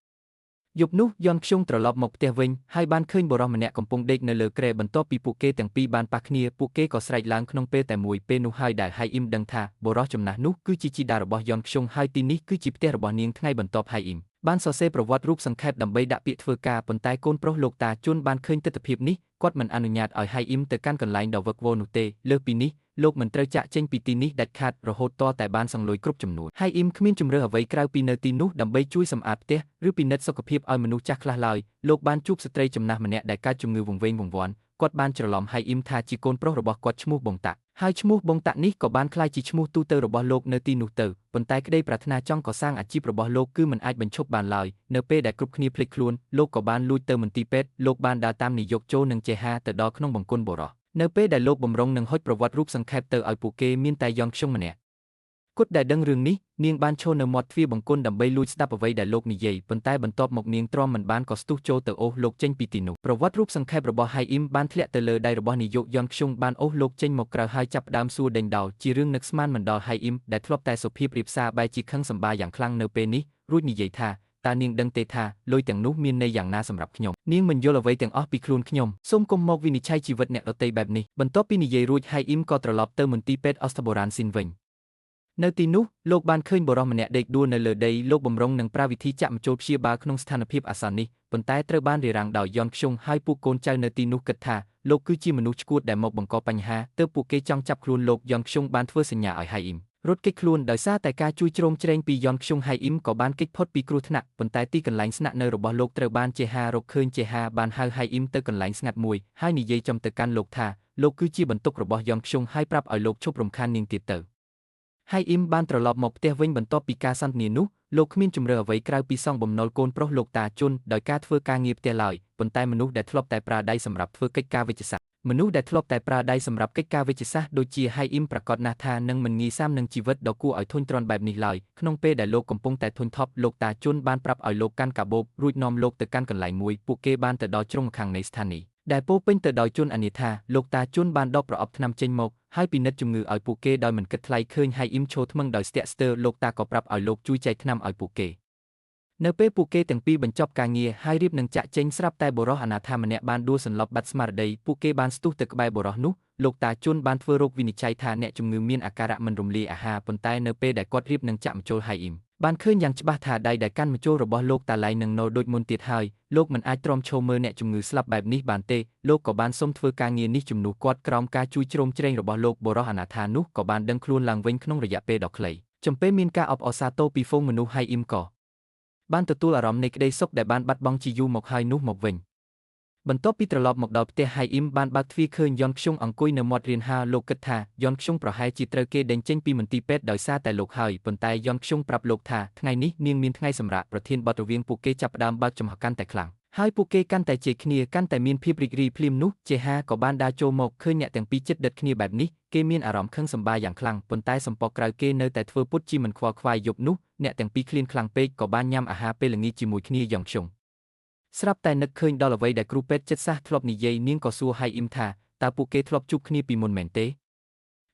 ះយប់នោះយន់ខ្ជុងត្រឡប់មកផ្ទះវិញហើយបានឃើញបុរសម្នាក់កំពុងដេកនៅលើគ្រែបន្ទាប់ពីពួកគេទាំងពីរបានប៉ះគ្នាពួកគេក៏ស្រែកឡើងក្នុងពេលតែមួយពេលនោះហើយដែលហៃអ៊ីមដឹងថាបុរសចំណាស់នោះគឺជាជីតារបស់យន់ខ្ជុងហើយទីនេះគឺជាផ្ទះរបស់នាងថ្ងៃបន្ទាប់ហៃអ៊ីមបានសរសេរប្រវត្តិរូបសង្ខេបដើម្បីដាក់ពាក្យធ្វើការប៉ុន្តែកូនប្រុសលោកតាជុនបានឃើញទិដ្ឋភាពនេះគាត់មិនអនុញ្ញាតឲ្យហៃអ៊ីមទៅកាន់កន្លែងដ៏វឹកវរនោះទេលើសពីនេះលោកមិនត្រូវចាក់ចេញពីទីនេះដាច់ខាតរហូតទាល់តែបានសង្លុយគ្រប់ចំនួនហៃអ៊ីមគ្មានជំរឿអ្វីក្រៅពីនៅទីនោះដើម្បីជួយសម្អាតផ្ទះឬពិនិត្យសុខភាពឲ្យមនុស្សចាស់ខ្លះឡើយលោកបានជួបស្ត្រីចំណាស់ម្នាក់ដែលកើតជំងឺវង្វេងវង្វាន់គាត់បានច្រឡំហៃអ៊ីមថាជាកូនប្រុសរបស់គាត់ឈ្មោះបងតាក់ហើយឈ្មោះបងតាក់នេះក៏បានក្លាយជាឈ្មោះទូទៅរបស់លោកនៅទីនោះទៅប៉ុន្តែក្តីប្រាថ្នាចង់កសាងអាជីពរបស់លោកគឺមិនអាចបញ្ឈប់បានឡើយនៅពេលដែលគ្រប់គ្នាភ្លេចខ្លួនលោកក៏បានលួចទៅមន្ទីរពេទ្យលោកបានដើរតាមនាយកជោនិងចេហាទៅដល់ក្នុងបង្គន់បុរសនៅពេលដែលលោកបំរុងនឹងហុចប្រវត្តិរូបសង្ខេបទៅឲ្យពួកគេមានតែយន់ខ្ជុងម្នាក់គត់ដែលដឹងរឿងនេះនាងបានឈរនៅមាត់ទ្វារបង្គន់ដើម្បីលួចស្ដាប់អ្វីដែលលោកនិយាយប៉ុន្តែបន្ទាប់មកនាងទ្រាំមិនបានក៏ស្ទុះចូលទៅអូសលោកចេញពីទីនោះប្រវត្តិរូបសង្ខេបរបស់ហៃអ៊ីមបានធ្លាក់ទៅលើដៃរបស់នាយកយន់ខ្ជុងបានអូសលោកចេញមកក្រៅហើយចាប់ផ្ដើមសួរដេញដោលជារឿងនឹកស្មានមិនដល់ហៃអ៊ីមដែលធ្លាប់តែសុភាពរៀបសារបែរជាខឹងសម្បារយ៉ាងខ្លាំងនៅពេលនេះរួចនិយាយថាតើនាងដឹងទេថាលុយទាំងនោះមានន័យយ៉ាងណាសម្រាប់ខ្ញុំនាងមិនយល់អ្វីទាំងអស់ពីខ្លួនខ្ញុំសូមកុំមកវិនិច្ឆ័យជីវិតអ្នកដទៃបែបនេះបន្ទាប់ពីនិយាយរួចហៃអ៊ីមក៏ត្រឡប់ទៅមន្ទីរពេទ្យអស្ចារ្យបុរាណស៊ីនវិញ នៅទីនោះលោកបានឃើញបុរសម្នាក់ដេកដួលនៅលើដីលោកបំរុងនឹងប្រាវិធីចាក់បញ្ចូលព្យាបាលក្នុងស្ថានភាពអាសន្ននេះប៉ុន្តែត្រូវបានរារាំងដោយយន់ខ្ជុងហើយពួកកូនចៅនៅទីនោះគិតថាលោកគឺជាមនុស្សឆ្កួតដែលមកបង្កបញ្ហាទើបពួកគេចង់ចាប់ខ្លួនលោកយន់ខ្ជុងបានធ្វើសញ្ញាឲ្យហៃអ៊ីមរត់គេចខ្លួនដោយសារតែការជួយជ្រោមជ្រែងពីយន់ខ្ជុងហៃអ៊ីមក៏បានគេចផុតពីគ្រោះថ្នាក់ប៉ុន្តែទីកន្លែងស្នាក់នៅរបស់លោកត្រូវបានចេហារកឃើញចេហាបានហៅហៃអ៊ីមទៅកន្លែងស្ងាត់មួយហើយនិយាយចំទៅកាន់លោកថាលោកគឺជាបន្ទុករបស់យន់ខ្ជុងហើយប្រាប់ឲ្យលោកឈប់រំខាននាងទៀតទៅហៃអ៊ីមបានត្រឡប់មកផ្ទះវិញបន្ទាប់ពីការសន្ទនានោះលោកគ្មានជំរឿអ្វីក្រៅពីសងបំណុលកូនប្រុសលោកតាជន់ដោយការធ្វើការងារផ្ទះឡើយប៉ុន្តែមនុស្សដែលធ្លាប់តែប្រើដៃសម្រាប់ធ្វើកិច្ចការវិជ្ជសាស្ត្រមនុស្សដែលធ្លាប់តែប្រើដៃសម្រាប់កិច្ចការវិជ្ជសាស្ត្រដូចជាហៃអ៊ីមប្រកាសណាស់ថានឹងមិនងាយសាមនឹងជីវិតដ៏គួរឲ្យធុញទ្រាន់បែបនេះឡើយក្នុងពេលដែលលោកកំពុងតែធុញថប់លោកតាជន់បានប្រាប់ឲ្យលោកកាន់កាបូបរួចនាំលោកទៅកាន់កន្លែងមួយពួកគេបានទៅដល់ជ្រុងម្ខាងនៃស្ថានីយ៍ដែលពោពេញទៅដោយជនអនាថាលោកតាជន់បានដកប្រអប់ថ្នាំចេញមកហើយពិនិត្យជំងឺឲ្យពួកគេដោយមិនគិតថ្លៃឃើញហៃអ៊ីមឈរថ្មឹងដោយស្ទាក់ស្ទើរលោកតាក៏ប្រាប់ឲ្យលោកជួយចែកថ្នាំឲ្យពួកគេនៅពេលពួកគេទាំងពីរបញ្ចប់ការងារហើយរៀបនឹងចាក់ចេញស្រាប់តែបុរសអនាថាម្នាក់បានដួលសន្លប់បាត់ស្មារតីពួកគេបានស្ទុះទៅក្បែរបុរសនោះលោកតាជន់បានធ្វើរោគវិនិច្ឆ័យថាអ្នកជំងឺមានអាការៈមិនរំលាយអាហារប៉ុន្តែនៅពេលដែលគាត់រៀបនឹងចាក់បញ្ចូលហៃអ៊ីមបានឃើញយ៉ាងច្បាស់ថាដៃដែលកាន់បញ្ចូលរបស់លោកតាឡៃនឹងនៅដូចមុនទៀតហើយលោកមិនអាចទ្រាំឈរមើលអ្នកជំងឺស្លាប់បែបនេះបានទេលោកក៏បានសុំធ្វើការងារនេះជំនួសគាត់ក្រោមការជួយជ្រោមជ្រែងរបស់លោកបុរសអនាថានោះក៏បានដឹងខ្លួនឡើងវិញក្នុងរយៈពេលដ៏ខ្លីចំពេលមានការអបអរសាទរពីហ្វូងមនុស្សហៃអ៊ីមក៏បានទទួលអារម្មណ៍នៃក្តីសុខដែលបានបាត់បង់ជាយូរមកហើយនោះមកវិញបន្ទាប់ពីត្រឡប់មកដល់ផ្ទះហៃអ៊ីមបានបើកទ្វារឃើញយន់ខ្ជុងអង្គុយនៅមាត់រៀនហាលលោកគិតថាយន់ខ្ជុងប្រហែលជាត្រូវគេដេញចេញពីមន្ទីរពេទ្យដោយសារតែលោកហើយប៉ុន្តែយន់ខ្ជុងប្រាប់លោកថាថ្ងៃនេះនាងមានថ្ងៃសម្រាប់ប្រធានបទរវាងពួកគេចាប់ផ្ដើមបើកចំហកាន់តែខ្លាំងហើយពួកគេកាន់តែជេរគ្នាកាន់តែមានភាពរីករាយភ្លាមនោះចេហាក៏បានដើរចូលមកឃើញអ្នកទាំងពីរជិតដិតគ្នាបែបនេះគេមានអារម្មណ៍ខឹងសម្បារយ៉ាងខ្លាំងប៉ុន្តែសម្ពកក្រៅគេនៅតែធ្វើពុតជាមិនខ្វល់ខ្វាយយប់នោះអ្នកទាំងពីរឃ្លានខ្លាំងពេកក៏បានញ៉ាំអាហារពេលល្ងាចជាមួយគ្នាយន់ខ្ជុងស្រាប់តែនឹកឃើញដល់អ្វីដែលគ្រូពេទ្យចិត្តសាស្ត្រធ្លាប់និយាយនាងក៏សួរហៃអ៊ីមថាតើពួកគេធ្លាប់ជួបគ្នាពីមុនមែនទេ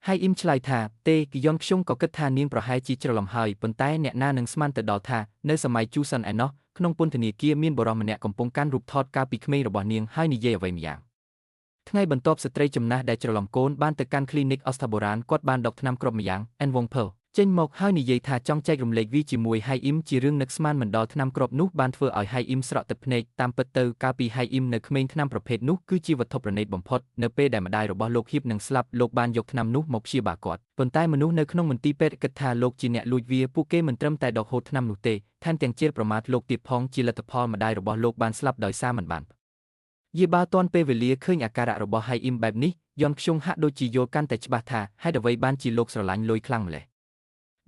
ហៃអ៊ីមឆ្លើយថាទេយន់ខ្ជុងក៏គិតថានាងប្រហែលជាច្រឡំហើយប៉ុន្តែអ្នកណានឹងស្មានទៅដល់ថានៅសម័យជូសិនឯណោះក្នុងពន្ធនាគារមានបុរសម្នាក់កំពុងកាន់រូបថតកាលពីក្មេងរបស់នាងហើយនិយាយអ្វីម្យ៉ាងថ្ងៃបន្ទាប់ស្ត្រីចំណាស់ដែលច្រឡំកូនបានទៅកាន់គ្លីនិកអស្ថាបុរាណគាត់បានដកថ្នាំគ្រប់ម្យ៉ាងអែនវងភើចេញមកហើយនិយាយថាចង់ចែករំលែកវាជាមួយហៃអ៊ីមជារឿងនឹកស្មានមិនដល់ថ្នាំគ្រាប់នោះបានធ្វើឲ្យហៃអ៊ីមស្រក់ទឹកភ្នែកតាមពិតទៅកាលពីហៃអ៊ីមនៅក្មេងថ្នាំប្រភេទនោះគឺជាវត្ថុប្រណីតបំផុតនៅពេលដែលម្ដាយរបស់លោកហ៊ីបនឹងស្លាប់លោកបានយកថ្នាំនោះមកព្យាបាលគាត់ប៉ុន្តែមនុស្សនៅក្នុងមន្ទីរពេទ្យគិតថាលោកជាអ្នកលួចវាពួកគេមិនត្រឹមតែដកហូតថ្នាំនោះទេថែមទាំងជេរប្រមាថលោកទៀតផងជាលទ្ធផលម្ដាយរបស់លោកបានស្លាប់ដោយសារមិនបានយេបាទាន់ពេលវេលាឃើញអាការៈរបស់ហៃអ៊ីមបែបនេះយន់ខ្ជុងហាក់ដូចជាយល់កាន់តែច្បាស់ថាហេតុអ្វីបានជាលោកស្រឡាញ់លុយខ្លាំងម្ល៉េះ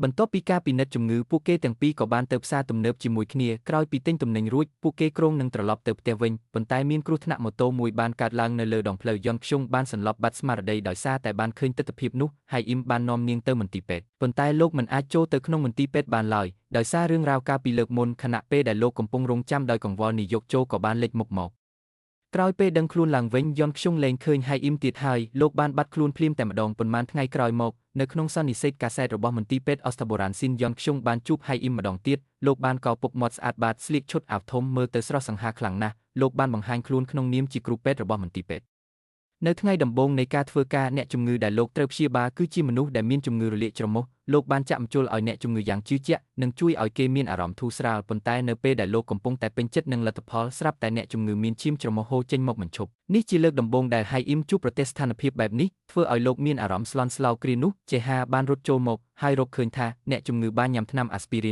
បន្ទាប់ពីការពិនិត្យជំងឺពួកគេទាំងពីរក៏បានទៅផ្សារទំនើបជាមួយគ្នាក្រោយពីទិញទំនិញរួចពួកគេគ្រោងនឹងត្រឡប់ទៅផ្ទះវិញប៉ុន្តែមានគ្រោះថ្នាក់ម៉ូតូមួយបានកើតឡើងនៅលើដងផ្លូវយន់ខ្ជុងបានសន្លប់បាត់ស្មារតីដោយសារតែបានឃើញទស្សនវិជ្ជានោះហៃអ៊ីមបាននាំនាងទៅមន្ទីរពេទ្យប៉ុន្តែលោកមិនអាចចូលទៅក្នុងមន្ទីរពេទ្យបានឡើយដោយសាររឿងរ៉ាវកាលពីលើកមុនខណៈពេលដែលលោកកំពុងរងចាំដោយកង្វល់នាយកចូលក៏បានលេចមុខមកក្រោយពេលដឹងខ្លួនឡើងវិញយន់ខ្ជុងលែងឃើញហៃអ៊ីមទៀតហើយលោកបានបាត់ខ្លួនភ្លាមតែម្ដងប៉ុន្មានថ្ងៃក្រោយមកនៅក្នុងសន្និសីទកាសែតរបស់មន្ទីរពេទ្យអស្ថាបុរាណស៊ីនយន់ខ្ជុងបានជួបហៃអ៊ីមម្ដងទៀតលោកបានកោពុកមាត់ស្អាតបាតស្លៀកឈុតអាវធំមើលទៅស្រស់សង្ហាខ្លាំងណាស់លោកបានបង្ហាញខ្លួនក្នុងនាមជាគ្រូពេទ្យរបស់មន្ទីរពេទ្យនៅថ្ងៃដំបូងនៃការធ្វើការអ្នកជំងឺដែលលោកត្រូវព្យាបាលគឺជាមនុស្សដែលមានជំងឺរលាកច្រមុះលោកបានចាក់បញ្ចូលឲ្យអ្នកជំងឺយ៉ាងជឿជាក់និងជួយឲ្យគេមានអារម្មណ៍ធូរស្រាលប៉ុន្តែនៅពេលដែលលោកកំពុងតែពេញចិត្តនឹងលទ្ធផលស្រាប់តែអ្នកជំងឺមានឈាមច្រមុះហូរចេញមកមិនឈប់នេះជាលើកដំបូងដែលហៃអ៊ីមជួបប្រទះស្ថានភាពបែបនេះធ្វើឲ្យលោកមានអារម្មណ៍ស្លន់ស្លោគ្រានោះចេហាបានរត់ចូលមកហើយរកឃើញថាអ្នកជំងឺបានញ៉ាំថ្នាំអាស្ពីរ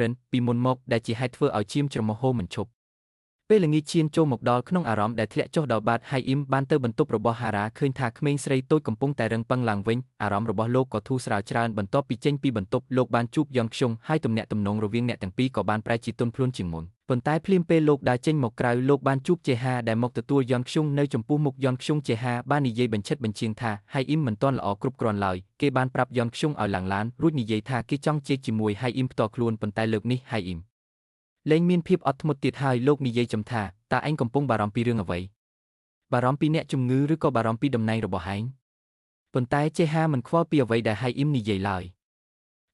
ិនពីមុនមកដែលជាហេតុធ្វើឲ្យឈាមច្រមុះហូរមិនឈប់ពេលល្ងាចឈានចូលមកដល់ក្នុងអារម្មណ៍ដែលធ្លាក់ចុះដល់បាតហៃអ៊ីមបានទៅបន្ទប់របស់ហារ៉ាឃើញថាក្មេងស្រីតូចកំពុងតែរឹងប៉ឹងឡើងវិញអារម្មណ៍របស់លោកក៏ធូរស្រាលច្រើនបន្ទាប់ពីចេញពីបន្ទប់លោកបានជួបយន់ខ្ជុងហើយទំនាក់ទំនងរវាងអ្នកទាំងពីរក៏បានប្រែជាទន់ភ្លន់ជាងមុនប៉ុន្តែភ្លាមពេលលោកដើរចេញមកក្រៅលោកបានជួបចេហាដែលមកទទួលយន់ខ្ជុងនៅចំពោះមុខយន់ខ្ជុងចេហាបាននិយាយបញ្ឆិតបញ្ជាងថាហៃអ៊ីមមិនទាន់ល្អគ្រប់គ្រាន់ឡើយគេបានប្រាប់យន់ខ្ជុងឲ្យឡើងឡានរួចនិយាយថាគេចង់ជែកជាមួយហៃអ៊ីមផ្ទាល់ខ្លួនប៉ុន្តែលើកនេះហៃអ៊ីមលែងមានភាពអត់ធ្មត់ទៀតហើយលោកនិយាយចំថាតើឯងកំពុងបារម្ភពីរឿងអ្វីបារម្ភពីអ្នកជំងឺឬក៏បារម្ភពីតំណែងរបស់ឯងប៉ុន្តែចេហាមិនខ្វល់ពីអ្វីដែលហៃអ៊ីមនិយាយឡើយ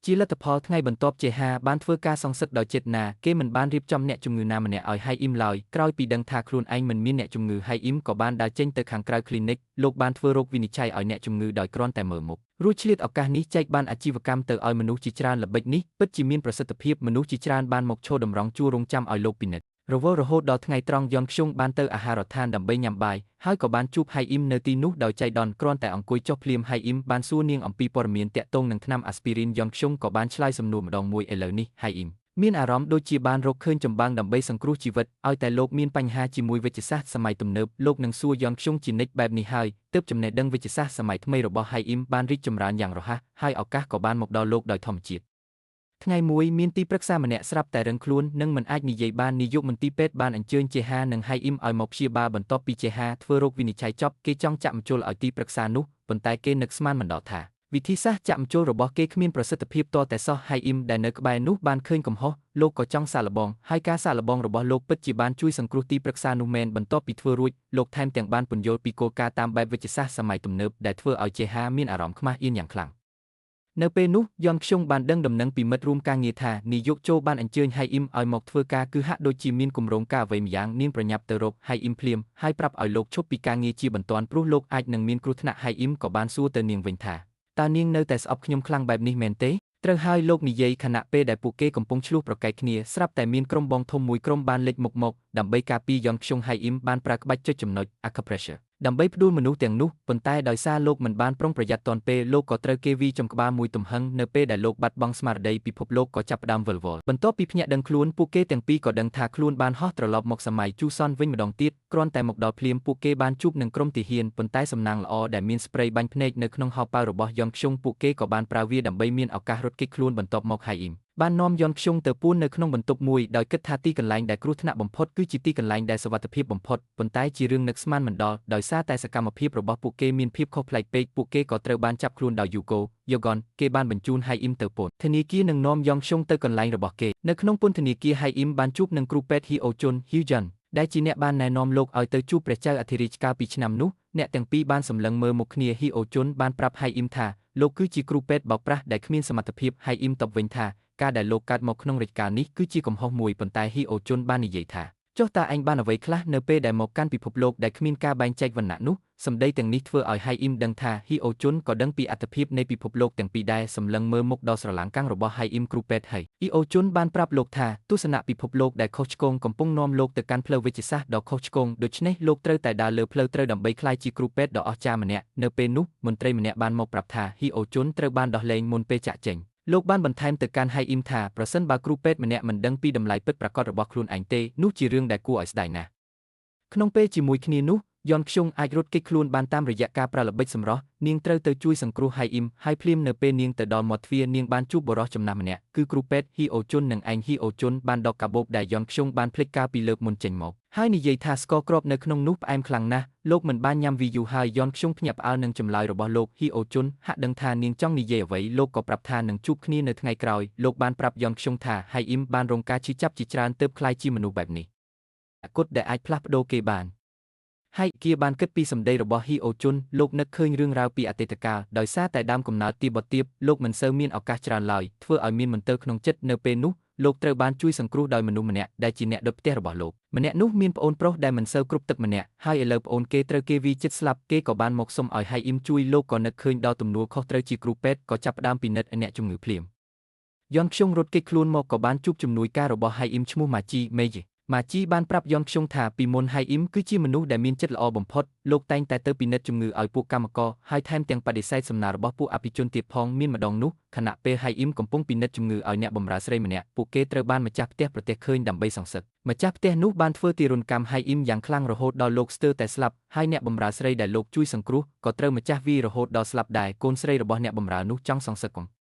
ជាលទ្ធផលថ្ងៃបន្ទាប់ជាហាបានធ្វើការសងសឹកដោយចេតនាគេមិនបានរៀបចំអ្នកជំងឺណាម្នាក់ឲ្យហៃអ៊ីមឡើយក្រោយពីដឹងថាខ្លួនឯងមិនមានអ្នកជំងឺហៃអ៊ីមក៏បានដើរចេញទៅខាងក្រៅគ្លីនិកលោកបានធ្វើរោគវិនិច្ឆ័យឲ្យអ្នកជំងឺដោយគ្រាន់តែមើលមុខរួចឆ្លៀតឱកាសនេះចែកបានអាជីវកម្មទៅឲ្យមនុស្សជាច្រើនល្បិចនេះពិតជាមានប្រសិទ្ធភាពមនុស្សជាច្រើនបានមកឈរតម្រង់ជួររងចាំឲ្យលោកពិនិត្យរវល់រហូតដល់ថ្ងៃត្រង់យន់ខ្ជុងបានទៅអាហារដ្ឋានដើម្បីញ៉ាំបាយហើយក៏បានជួបហៃអ៊ីមនៅទីនោះដោយចៃដន្យគ្រាន់តែអង្គុយចុះភ្លាមហៃអ៊ីមបានសួរនាងអំពីព័ត៌មានតាក់ទងនឹងថ្នាំអាស្ពីរីនយន់ខ្ជុងក៏បានឆ្លើយសំណួរម្ដងមួយឥឡូវនេះហៃអ៊ីមមានអារម្មណ៍ដូចជាបានរកឃើញចម្បាំងដើម្បីសង្គ្រោះជីវិតឲ្យតែលោកមានបញ្ហាជាមួយវិទ្យាសាស្ត្រសម័យទំនើបលោកនឹងសួរយន់ខ្ជុងជានិច្ចបែបនេះហើយទើបចំណេះដឹងវិទ្យាសាស្ត្រសម័យថ្មីរបស់ហៃអ៊ីមបានរីកចម្រើនយ៉ាងរហ័សហើយឱកាសក៏បានមកដល់លោកដោយធម្មជាតិថ្ងៃមួយមានទីប្រឹក្សាម្នាក់ស្រាប់តែរឹងខ្លួននិងមិនអាចនិយាយបាននាយកមន្ទីរពេទ្យបានអញ្ជើញជេហានិងហៃអ៊ីមឲ្យមកព្យាបាលបន្ទាប់ពីជេហាធ្វើរោគវិនិច្ឆ័យចប់គេចង់ចាក់មជុលឲ្យទីប្រឹក្សានោះប៉ុន្តែគេនឹកស្មានមិនដល់ថាវិធីសាស្ត្រចាក់មជុលរបស់គេគ្មានប្រសិទ្ធភាពទាល់តែសោះហៃអ៊ីមដែលនៅក្បែរនោះបានឃើញកំហុសលោកក៏ចង់សាកល្បងហើយការសាកល្បងរបស់លោកពិតជាបានជួយសង្គ្រោះទីប្រឹក្សានោះមែនបន្ទាប់ពីធ្វើរួចលោកថែមទាំងបានពន្យល់ពីគោលការណ៍តាមបែបវិទ្យាសាស្ត្រសម័យទំនើបដែលធ្វើឲ្យជេហាមានអារម្មណ៍ខ្មាស់អៀនយ៉ាងខ្លាំងនៅពេលនោះយន់ខ្ជុងបានដឹងដំណឹងពីមិត្តរួមការងារថានាយកជោបានអញ្ជើញហៃអ៊ីមឲ្យមកធ្វើការគឺហាក់ដូចជាមានគម្រោងការអ្វីម្យ៉ាងនាងប្រញាប់ទៅរកហៃអ៊ីមភ្លាមហើយប្រាប់ឲ្យលោកឈប់ពីការងារជាបន្ទាន់ព្រោះលោកអាចនឹងមានគ្រោះថ្នាក់ហៃអ៊ីមក៏បានសួរទៅនាងវិញថាតើនាងនៅតែស្អប់ខ្ញុំខ្លាំងបែបនេះមែនទេត្រូវហើយលោកនិយាយខណៈពេលដែលពួកគេកំពុងឆ្លោះប្រកែកគ្នាស្រាប់តែមានក្រុមបងធំមួយក្រុមបានលេចមុខមកដើម្បីការពារយន់ខ្ជុងហៃអ៊ីមបានប្រើក្បាច់ចុចចំណុច acupressure ដើម្បីផ្ដួលមនុស្សទាំងនោះប៉ុន្តែដោយសារលោកមិនបានប្រុងប្រយ័ត្នទាន់ពេលលោកក៏ត្រូវគេវាយចំក្បាលមួយទំហឹងនៅពេលដែលលោកបាត់បង់ស្មារតីពិភពលោកក៏ចាប់ផ្ដើមវិលវល់បន្ទាប់ពីភ្ញាក់ដឹងខ្លួនពួកគេទាំងពីរក៏ដឹងថាខ្លួនបានហោះត្រឡប់មកសម័យជូសនវិញម្ដងទៀតគ្រាន់តែមកដល់ភ្លាមពួកគេបានជួបនឹងក្រុមទាហានប៉ុន្តែសំណាងល្អដែលមានស្ព្រៃបាញ់ភ្នែកនៅក្នុងហោប៉ៅរបស់យន់ខ្ជុងពួកគេក៏បានប្រើវាដើម្បីមានឱកាសរត់គេចខ្លួនបន្ទាប់មកហៃអ៊ីមបាននាំយន់ខ្ជុងទៅពួននៅក្នុងបន្ទប់មួយដោយគិតថាទីកន្លែងដែលគ្រោះថ្នាក់បំផុតគឺជាទីកន្លែងដែលសុវត្ថិភាពបំផុតប៉ុន្តែជារឿងនឹកស្មានមិនដល់ដោយសារតែសកម្មភាពរបស់ពួកគេមានភាពខុសប្លែកពេកពួកគេក៏ត្រូវបានចាប់ខ្លួនដោយយូកូយ៉ូហ្គនគេបានបញ្ជូនហៃអ៊ីមទៅពន្ធនាគារនិងនាំយន់ខ្ជុងទៅកន្លែងរបស់គេនៅក្នុងពន្ធនាគារហៃអ៊ីមបានជួបនឹងគ្រូពេទ្យហ៊ីអូជុនហ៊ីវយ៉ាន់ដែលជាអ្នកបានណែនាំលោកឲ្យទៅជួបព្រះចៅអធិរាជកាលពីឆ្នាំនោះអ្នកទាំងពីរបានសម្លឹងមើលមុខគ្នាហ៊ីអូជុនបានប្រាប់ហៃអ៊ីមថាលោកគឺជាគ្រូពេទ្យបោកប្រាស់ដែលគ្មានសមត្ថភាពហៃអ៊ីមតបវិញថាការដែលលោកកើតមកក្នុងរជ្ជកាលនេះគឺជាកំហុសមួយប៉ុន្តែហ៊ីអូជុនបាននិយាយថាចុះតើអញបានអ្វីខ្លះនៅពេលដែលមកកាន់ពិភពលោកដែលគ្មានការបែងចែកវណ្ណៈនោះសម្ដីទាំងនេះធ្វើឲ្យហៃអ៊ីមដឹងថាហ៊ីអូជុនក៏ដឹងពីអត្ថភាពនៃពិភពលោកទាំងពីរដែរសម្លឹងមើលមុខដ៏ស្រឡាងកាំងរបស់ហៃអ៊ីមគ្រូពេទ្យហើយហ៊ីអូជុនបានប្រាប់លោកថាទស្សនៈពិភពលោកដែលខុសឆ្គងកំពុងនាំលោកទៅកាន់ផ្លូវវិទ្យាសាស្ត្រដ៏ខុសឆ្គងដូច្នេះលោកត្រូវតែដើរលើផ្លូវត្រូវដើម្បីក្លាយជាគ្រូពេទ្យដ៏អស្ចារ្យម្នាក់នៅពេលនោះមន្ត្រីម្នាក់បានមកប្រាប់ថាហ៊ីអូជុនត្រូវបានដោះលែងមុនពេលចាក់ចេញលោកបានបន្ថែមទៅកាន់ហៃអ៊ីមថាប្រសិនបើគ្រូពេទ្យម្នាក់មិនដឹងពីតម្លៃពិតប្រាកដរបស់ខ្លួនឯងទេនោះជារឿងដែលគួរឲ្យស្ដាយណាស់ក្នុងពេលជាមួយគ្នានោះយន់ខ្ជុងអាចរត់គេចខ្លួនបានតាមរយៈការប្រើល្បិចសម្រស់នាងត្រូវទៅជួយសង្គ្រោះហៃអ៊ីមហើយភ្លាមនៅពេលនាងទៅដល់មាត់ទ្វារនាងបានជួបបុរសចំណាស់ម្នាក់គឺគ្រូពេទ្យហ៊ីអូជុននិងឯងហ៊ីអូជុនបានដកកាបូបដែលយន់ខ្ជុងបានភ្លេចកាលពីលើកមុនចេញមកហើយនិយាយថាស្ករគ្រាប់នៅក្នុងនោះផ្អែមខ្លាំងណាស់លោកមិនបានញ៉ាំវីយូហើយយន់ខ្ជុងភ្ញាក់ផ្អើលនឹងចម្លើយរបស់លោកហ៊ីអូជុនហាក់ដឹងថានាងចង់និយាយអ្វីលោកក៏ប្រាប់ថានឹងជួបគ្នានៅថ្ងៃក្រោយលោកបានប្រាប់យន់ខ្ជុងថាហៃអ៊ីមបានរងការឈឺចាប់ជាច្រើនទើបក្លាយជាមនុស្សបែបនេះអគុតដែលអាចផ្លាស់ប្ដូរគេបានហើយគៀបានគិតពីសម្ដីរបស់ហ៊ីអូជុនលោកនឹកឃើញរឿងរ៉ាវពីអតីតកាលដោយសារតែដើមកំណើតទីបទាបលោកមិនសូវមានឱកាសច្រើនឡើយធ្វើឲ្យមានមន្ទិលក្នុងចិត្តនៅពេលនោះលោកត្រូវបានជួយសង្គ្រោះដោយមនុស្សម្នាក់ដែលជាអ្នកដុតផ្ទះរបស់លោកម្នាក់នោះមានប្អូនប្រុសដែលមិនសូវគ្រប់ទឹកម្នាក់ហើយឥឡូវប្អូនគេត្រូវគេវាយជិតស្លាប់គេក៏បានមកសុំឲ្យហៃអ៊ីមជួយលោកក៏នឹកឃើញដល់ទំនួលខុសត្រូវជាគ្រូពេទ្យក៏ចាប់ផ្ដើមពិនិត្យអ្នកជំងឺភ្លាមយន់ខ្ជុងរត់គេចខ្លួនមកក៏បានជួបជំនួយការរបស់ហៃអ៊ីមឈ្មោះម៉ាជីមេយម៉ាជីបានប្រាប់យន់ខ្ជុងថាពីមុនហៃអ៊ីមគឺជាមនុស្សដែលមានចិត្តល្អបំផុតលោកតែងតែទៅពិនិត្យជំងឺឲ្យពួកកម្មករហើយថែមទាំងបដិសេធសំណើរបស់ពួកអភិជនទៀតផងមានម្ដងនោះខណៈពេលហៃអ៊ីមកំពុងពិនិត្យជំងឺឲ្យអ្នកបម្រើស្រីម្នាក់ពួកគេត្រូវបានម្ចាស់ផ្ទះប្រទះឃើញដើម្បីសងសឹកម្ចាស់ផ្ទះនោះបានធ្វើទារុណកម្មហៃអ៊ីមយ៉ាងខ្លាំងរហូតដល់លោកស្ទើរតែស្លាប់ហើយអ្នកបម្រើស្រីដែលលោកជួយសង្គ្រោះក៏ត្រូវម្ចាស់វាយរហូតដល់ស្លាប់ដែរកូនស្រីរបស់អ្នកបម្រើនោះចង់សងសឹក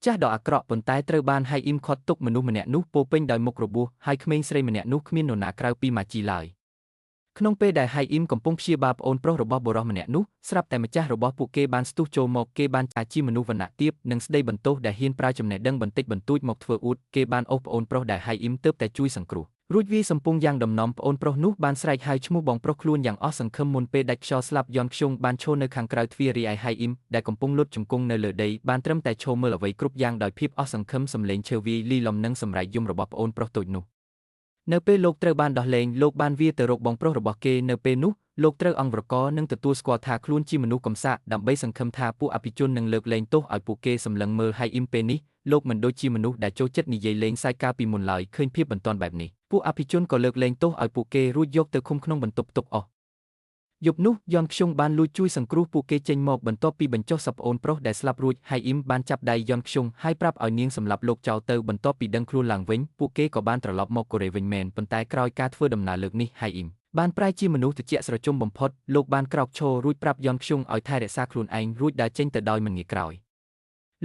ចាស់ដ៏អាក្រក់ប៉ុន្តែត្រូវបានហៃអ៊ីមខាត់ទុកមនុស្សម្នាក់នោះពោពេញដោយមុខរបួសហើយក្មេងស្រីម្នាក់នោះគ្មាននរណាក្រៅពីម៉ាជីឡើយក្នុងពេលដែលហៃអ៊ីមកំពុងព្យាបាលប្អូនប្រុសរបស់បុរសម្នាក់នោះស្រាប់តែម្ចាស់របស់ពួកគេបានស្ទុះចូលមកគេបានចាជាមនុស្សវណ្ណៈទាបនិងស្ដីបន្ទោសដែលហ៊ានប្រើចំណេះដឹងបន្តិចបន្តួចមកធ្វើអួតគេបានអូសប្អូនប្រុសដែលហៃអ៊ីមទើបតែជួយសង្គ្រោះ រួចវាសំពុងយ៉ាងដំណំប្អូនប្រុសនោះបានស្រែកហៅឈ្មោះបងប្រុសខ្លួនយ៉ាងអស់សង្ឃឹមមុនពេលដាច់ខ្យល់ស្លាប់យន់ខ្យងបានឈរនៅខាងក្រៅទ្វាររីឯហៃអ៊ីមដែលកំពុងលុតជង្គង់នៅលើដីបានត្រឹមតែឈរមើលអ្វីគ្រប់យ៉ាងដោយភាពអស់សង្ឃឹមសំឡេងឈើវាយលីលំនឹងសម្រែកយំរបស់ប្អូនប្រុសតូចនោះនៅពេលលោកត្រូវបានដោះលែងលោកបានវាទៅរកបងប្រុសរបស់គេនៅពេលនោះលោកត្រូវអង្គប្រកនិងទទួលស្គាល់ថាខ្លួនជាមនុស្សកំសាកដើម្បីសង្ឃឹមថាពួកអភិជននឹងលើកលែងទោសឲ្យពួកគេសម្លឹងមើលហៃអ៊ីមពេលនេះលោកមិនដូចជាមនុស្សដែលចូលចិត្តនិយាយលេងសើចកាលពីមុនឡើយឃើញភាពបន្ទាន់បែបនេះពួកអភិជនក៏លើកលែងទោសឲ្យពួកគេរួចយកទៅឃុំក្នុងបន្ទប់ទុកអស់យប់នោះយន់ខ្យងបានលួចជួយសង្គ្រោះពួកគេចេញមកបន្ទាប់ពីបញ្ចុះសប្អូនប្រុសដែលស្លាប់រួចហៃអ៊ីមបានចាប់ដៃយន់ខ្យងហើយប្រាប់ឲ្យនាងសម្លាប់លោកចោលទៅបន្ទាប់ពីដឹងខ្លួនឡើងវិញពួកគេក៏បានត្រឡប់មកកូរ៉េវិញមែនប៉ុន្តែក្រោយការធ្វើដំណើរលើកនេះហៃអ៊ីមបានប្រែជាមនុស្សត្រជាក់ស្រជុំបំផុតលោកបានក្រោកឈររួចប្រាប់យន់ខ្យងឲ្យថែរក្សាខ្លួនឯងរួចដើរចេញទៅដោយមិនងាកក្រោយ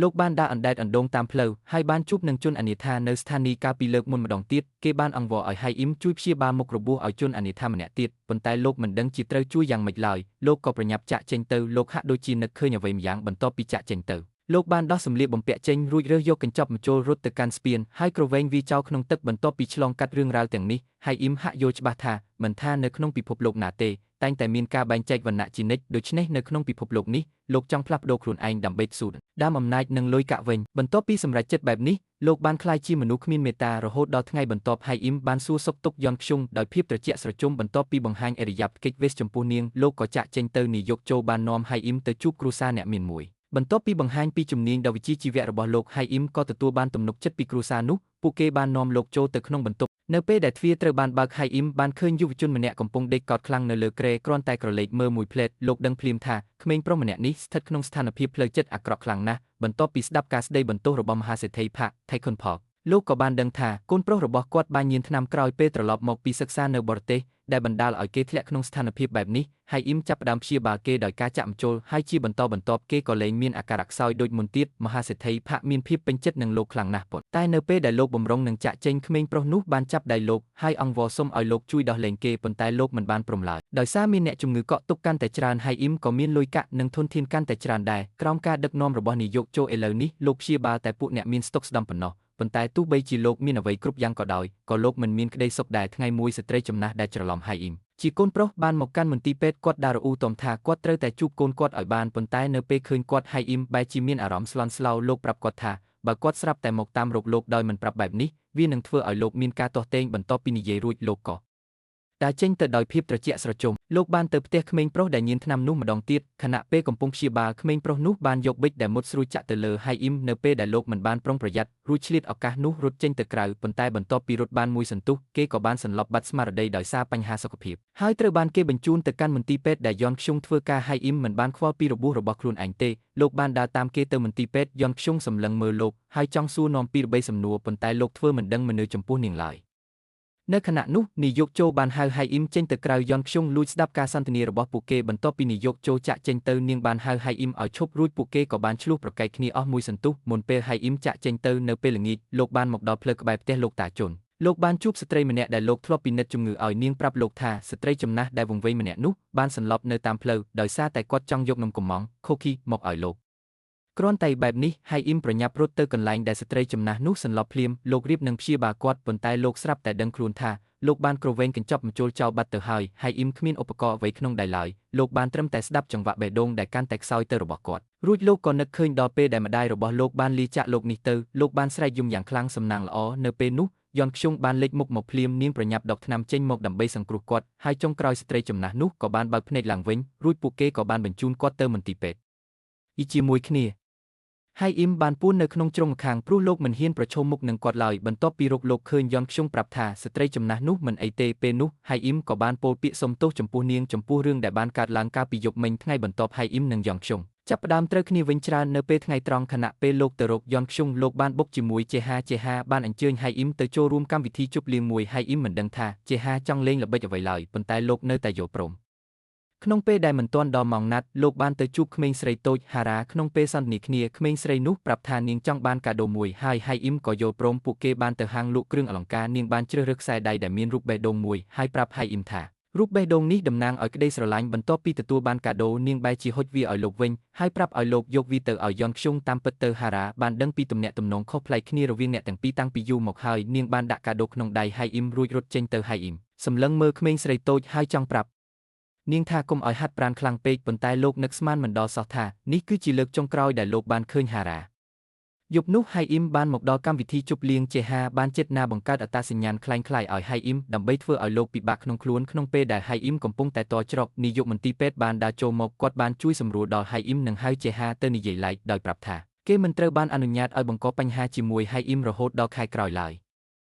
លោកបានដើរអណ្ដែតអណ្ដូងតាមផ្លូវហើយបានជួបនឹងជនអនាថានៅស្ថានីយ៍កាលពីលើកមុនម្ដងទៀតគេបានអង្វរឲ្យហៃអ៊ីមជួយព្យាបាលមុខរបួសឲ្យជនអនាថាម្នាក់ទៀតប៉ុន្តែលោកមិនដឹងជាត្រូវជួយយ៉ាងម៉េចឡើយលោកក៏ប្រញាប់ចាក់ចេញទៅលោកហាក់ដូចជានឹកឃើញអ្វីម្យ៉ាងបន្ទាប់ពីចាក់ចេញទៅលោកបានដោះសម្លៀកបំពាក់ចេញរួចរើសយកកញ្ចប់ម្ជុលរត់ទៅកាន់ស្ពានហើយក្រវែងវាចោលក្នុងទឹកបន្ទាប់ពីឆ្លងកាត់រឿងរ៉ាវទាំងនេះហៃអ៊ីមហាក់យល់ច្បាស់ថាមិនថានៅក្នុងពិភពលោកណាទេតែងតែមានការបែងចែកវណ្ណៈជានិច្ចដូច្នេះនៅក្នុងពិភពលោកនេះលោកចង់ផ្លាស់ប្ដូរខ្លួនឯងដើម្បីស៊ូដើមអំណាចនិងលុយកាក់វិញបន្ទាប់ពីសម្រេចចិត្តបែបនេះលោកបានក្លាយជាមនុស្សគ្មានមេត្តារហូតដល់ថ្ងៃបន្ទាប់ហៃអ៊ីមបានសួរសុខទុក្ខយន់ខ្យងដោយភាពត្រជាក់ស្រជុំបន្ទាប់ពីបង្ហាញឥរិយាបថកិច្ចវេសចំពោះនាងលោកក៏ចាក់ចេញទៅនាយកចូលបាននាំហៃអ៊ីមទៅជួបគ្រួសារអ្នកមានមួយបន្ទាប់ពីបង្ហាញពីជំនាញដ៏វិជ្ជាជីវៈរបស់លោកហៃអ៊ីមក៏ទទួលបានទំនុកចិត្តពីគ្រួសារនោះពួកគេបាននាំលោកចូលទៅក្នុងបន្ទប់នៅពេលដែលទ្វារត្រូវបានបើកហៃអ៊ីមបានឃើញយុវជនម្នាក់កំពុងដេកកោតខ្លាំងនៅលើគ្រែគ្រាន់តែក្រឡេកមើលមួយភ្លែតលោកដឹងភ្លាមថាក្មេងប្រុសម្នាក់នេះស្ថិតក្នុងស្ថានភាពផ្លូវចិត្តអាក្រក់ខ្លាំងណាស់បន្ទាប់ពីស្ដាប់ការស្ដីបន្ទោសរបស់មហាសេដ្ឋីផាក់ថៃខុនផកលោកក៏បានដឹងថាកូនប្រុសរបស់គាត់បានញៀនថ្នាំក្រោយពេលត្រឡប់មកពីសិក្សានៅបរទេសដែលបណ្ដាលឲ្យគេធ្លាក់ក្នុងស្ថានភាពបែបនេះហៃអ៊ីមចាប់ផ្ដើមព្យាបាលគេដោយការចាក់ម្ជុលហើយជាបន្តបន្ទាប់គេក៏លែងមានអាការៈខ្សោយដូចមុនទៀតមហាសេដ្ឋីផាក់មានភាពពេញចិត្តនឹងលោកខ្លាំងណាស់ប៉ុន្តែនៅពេលដែលលោកបំរុងនឹងចាក់ចេញក្មេងប្រុសនោះបានចាប់ដៃលោកហើយអង្វរសុំឲ្យលោកជួយដោះលែងគេប៉ុន្តែលោកមិនបានព្រមឡើយដោយសារមានអ្នកជំងឺកក់ទុកកាន់តែច្រើនហៃអ៊ីមក៏មានលុយកាក់និងធនធានកាន់តែច្រើនដែរក្រោមការដឹកនាំរបស់នាយកចូលឥឡូវនេះលោកព្យាបាលតែពួកអ្នកមានស្តុកស្ដំប៉ុណ្ណោះប៉ុន្តែទោះបីជាលោកមានអ្វីគ្រប់យ៉ាងក៏ដោយក៏លោកមិនមានក្តីសុខដែរថ្ងៃមួយស្ត្រីចំណាស់ដែលច្រឡំហៃអ៊ីមជាកូនប្រុសបានមកកាន់មន្ទីរពេទ្យគាត់ដារអ៊ូតមថាគាត់ត្រូវតែជួបកូនគាត់ឲ្យបានប៉ុន្តែនៅពេលឃើញគាត់ហៃអ៊ីមបែរជាមានអារម្មណ៍ស្លន់ស្លោលោកប្រាប់គាត់ថាបើគាត់ស្រាប់តែមកតាមរកលោកដោយមិនប្រាប់បែបនេះវានឹងធ្វើឲ្យលោកមានការទាស់ទែងបន្ទាប់ពីនិយាយរួចលោកក៏តែចេញទៅដោយភាពត្រជាក់ស្រជុំលោកបានទៅផ្ទះក្មេងប្រុសដែលញៀនថ្នាំនោះម្ដងទៀតខណៈពេលកំពុងព្យាបាលក្មេងប្រុសនោះបានយកប៊ិចដែលមុតស្រួចចាក់ទៅលើហៃអ៊ីមនៅពេលដែលលោកមិនបានប្រុងប្រយ័ត្នរួចឆ្លៀតឱកាសនោះរត់ចេញទៅក្រៅប៉ុន្តែបន្ទាប់ពីរត់បានមួយសន្ទុះគេក៏បានសន្លប់បាត់ស្មារតីដោយសារបញ្ហាសុខភាពហើយត្រូវបានគេបញ្ជូនទៅកាន់មន្ទីរពេទ្យដែលយន់ខ្យងធ្វើការហៃអ៊ីមមិនបានខ្វល់ពីរបួសរបស់ខ្លួនឯងទេលោកបានដើរតាមគេទៅមន្ទីរពេទ្យយន់ខ្យងសម្លឹងមើលលោកហើយចង់សួរនាំពីរបេសំណួរប៉ុន្តែលោកធ្វើមិនដឹងមិននឿចំពោះនាងឡើយនៅខណៈនោះនាយកចូលបានហៅហៃអ៊ីមចេញទៅក្រៅយន់ខ្យងលួចស្ដាប់ការសន្ទនារបស់ពួកគេបន្ទាប់ពីនាយកចូលចាក់ចេញទៅនាងបានហៅហៃអ៊ីមឲ្យឈប់រួចពួកគេក៏បានឆ្លោះប្រកែកគ្នាអស់មួយសន្ទុះមុនពេលហៃអ៊ីមចាក់ចេញទៅនៅពេលល្ងាចលោកបានមកដល់ផ្លូវក្បែរផ្ទះលោកតាជុនលោកបានជួបស្ត្រីម្នាក់ដែលលោកធ្លាប់ពិនិត្យជំងឺឲ្យនាងប្រាប់លោកថាស្ត្រីចំណាស់ដែលវង្វេងម្នាក់នោះបានសន្លប់នៅតាមផ្លូវដោយសារតែគាត់ចង់យកនំកំម៉ង់ខូឃីមកឲ្យលោកគ្រាន់តែបែបនេះហៃអ៊ីមប្រញាប់រត់ទៅកន្លែងដែលស្ត្រីចំណាស់នោះសន្លប់ភ្លាមលោករៀបនឹងព្យាបាលគាត់ប៉ុន្តែលោកស្រាប់តែដឹងខ្លួនថាលោកបានក្រវែងកញ្ចប់ម្ជុលចោលបាត់ទៅហើយហៃអ៊ីមគ្មានឧបករណ៍អ្វីក្នុងដៃឡើយលោកបានត្រឹមតែស្ដាប់ចង្វាក់បេះដូងដែលកាន់តែខ្សោយទៅរបស់គាត់រួចលោកក៏នឹកឃើញដល់ពេលដែលម្ដាយរបស់លោកបានលាចាកលោកនេះទៅលោកបានស្រែកយំយ៉ាងខ្លាំងសំណាងល្អនៅពេលនោះយន់ខ្យងបានលេចមុខមកភ្លាមនាងប្រញាប់ដកថ្នាំចេញមកដើម្បីសង្គ្រោះគាត់ហើយចុងក្រោយស្ត្រីចំណាស់នោះក៏បានបើកភ្នែកឡើងវិញរួចពួកគេក៏បានបញ្ជូនគាត់ទៅមន្ទីរពេទ្យជាមួយគ្នាហៃអ៊ីមបានពួននៅក្នុងជ្រុងម្ខាងព្រោះលោកមិនហ៊ានប្រឈមមុខនឹងគាត់ឡើយបន្ទាប់ពីរកលោកឃើញយន់ខ្យងប្រាប់ថាស្ត្រីចំណាស់នោះមិនអីទេពេលនោះហៃអ៊ីមក៏បានពោលពាក្យសុំទោសចំពោះនាងចំពោះរឿងដែលបានកើតឡើងកាលពីយប់មិញថ្ងៃបន្ទាប់ហៃអ៊ីមនិងយន់ខ្យងចាប់ផ្ដើមត្រូវគ្នាវិញច្រើននៅពេលថ្ងៃត្រង់ខណៈពេលលោកទៅរកយន់ខ្យងលោកបានបុកជាមួយជេហាបានអញ្ជើញហៃអ៊ីមទៅចូលរួមកម្មវិធីជប់លៀងមួយហៃអ៊ីមមិនដឹងថាជេហាចង់លេងល្បិចអ្វីឡើយប៉ុន្តែលោកនៅតែយល់ព្រមក្នុងពេលដែលមិនទាន់ដល់ម៉ោងណាត់លោកបានទៅជួបក្មេងស្រីតូចហារ៉ាក្នុងពេលសន្ទនាគ្នាក្មេងស្រីនោះប្រាប់ថានាងចង់បានកាដូមួយហើយហៃអ៊ីមក៏យល់ព្រមពួកគេបានទៅហាងលក់គ្រឿងអលង្ការនាងបានជ្រើសរើសខ្សែដៃដែលមានរូបបេះដូងមួយហើយប្រាប់ហៃអ៊ីមថា រូបបេះដូងនេះតំណាងឲ្យក្តីស្រឡាញ់បន្ទាប់ពីទទួលបានកាដូនាងបែរជាហុចវាឲ្យលោកវិញហើយប្រាប់ឲ្យលោកយកវាទៅឲ្យយន់ខ្ជុងតាមពិតទៅហារ៉ាបានដឹងពីទំនាក់ទំនងខុសប្លែកគ្នារវាងអ្នកទាំងពីរតាំងពីយូរមកហើយនាងបានដាក់កាដូក្នុងដៃហៃអ៊ីមរួចរត់ចេញទៅហៃអ៊ីមសម្លឹងមើលក្មេងស្រីតូចហើយចង់ប្រាប់នាងថាកុំឲ្យហាត់ប្រាណខ្លាំងពេកប៉ុន្តែលោកនឹកស្មានមិនដល់សោះថានេះគឺជាលើកចុងក្រោយដែលលោកបានឃើញហារ៉ាយប់នោះហៃអ៊ីមបានមកដល់កម្មវិធីជប់លៀងជេហាបានចិត្តណាបង្កើតអត្តសញ្ញាណคล้ายៗឲ្យហៃអ៊ីមដើម្បីធ្វើឲ្យលោកពិបាកក្នុងខ្លួនក្នុងពេលដែលហៃអ៊ីមកំពុងតែតច្រកនាយកមន្ទីរពេទ្យបានដើរចូលមកគាត់បានជួយសម្រួលដល់ហៃអ៊ីមនិងហៅជេហាទៅនិយាយឡែកដោយប្រាប់ថាគេមិនត្រូវបានអនុញ្ញាតឲ្យបង្កបញ្ហាជាមួយហៃអ៊ីមរហូតដល់ខែក្រោយឡើយ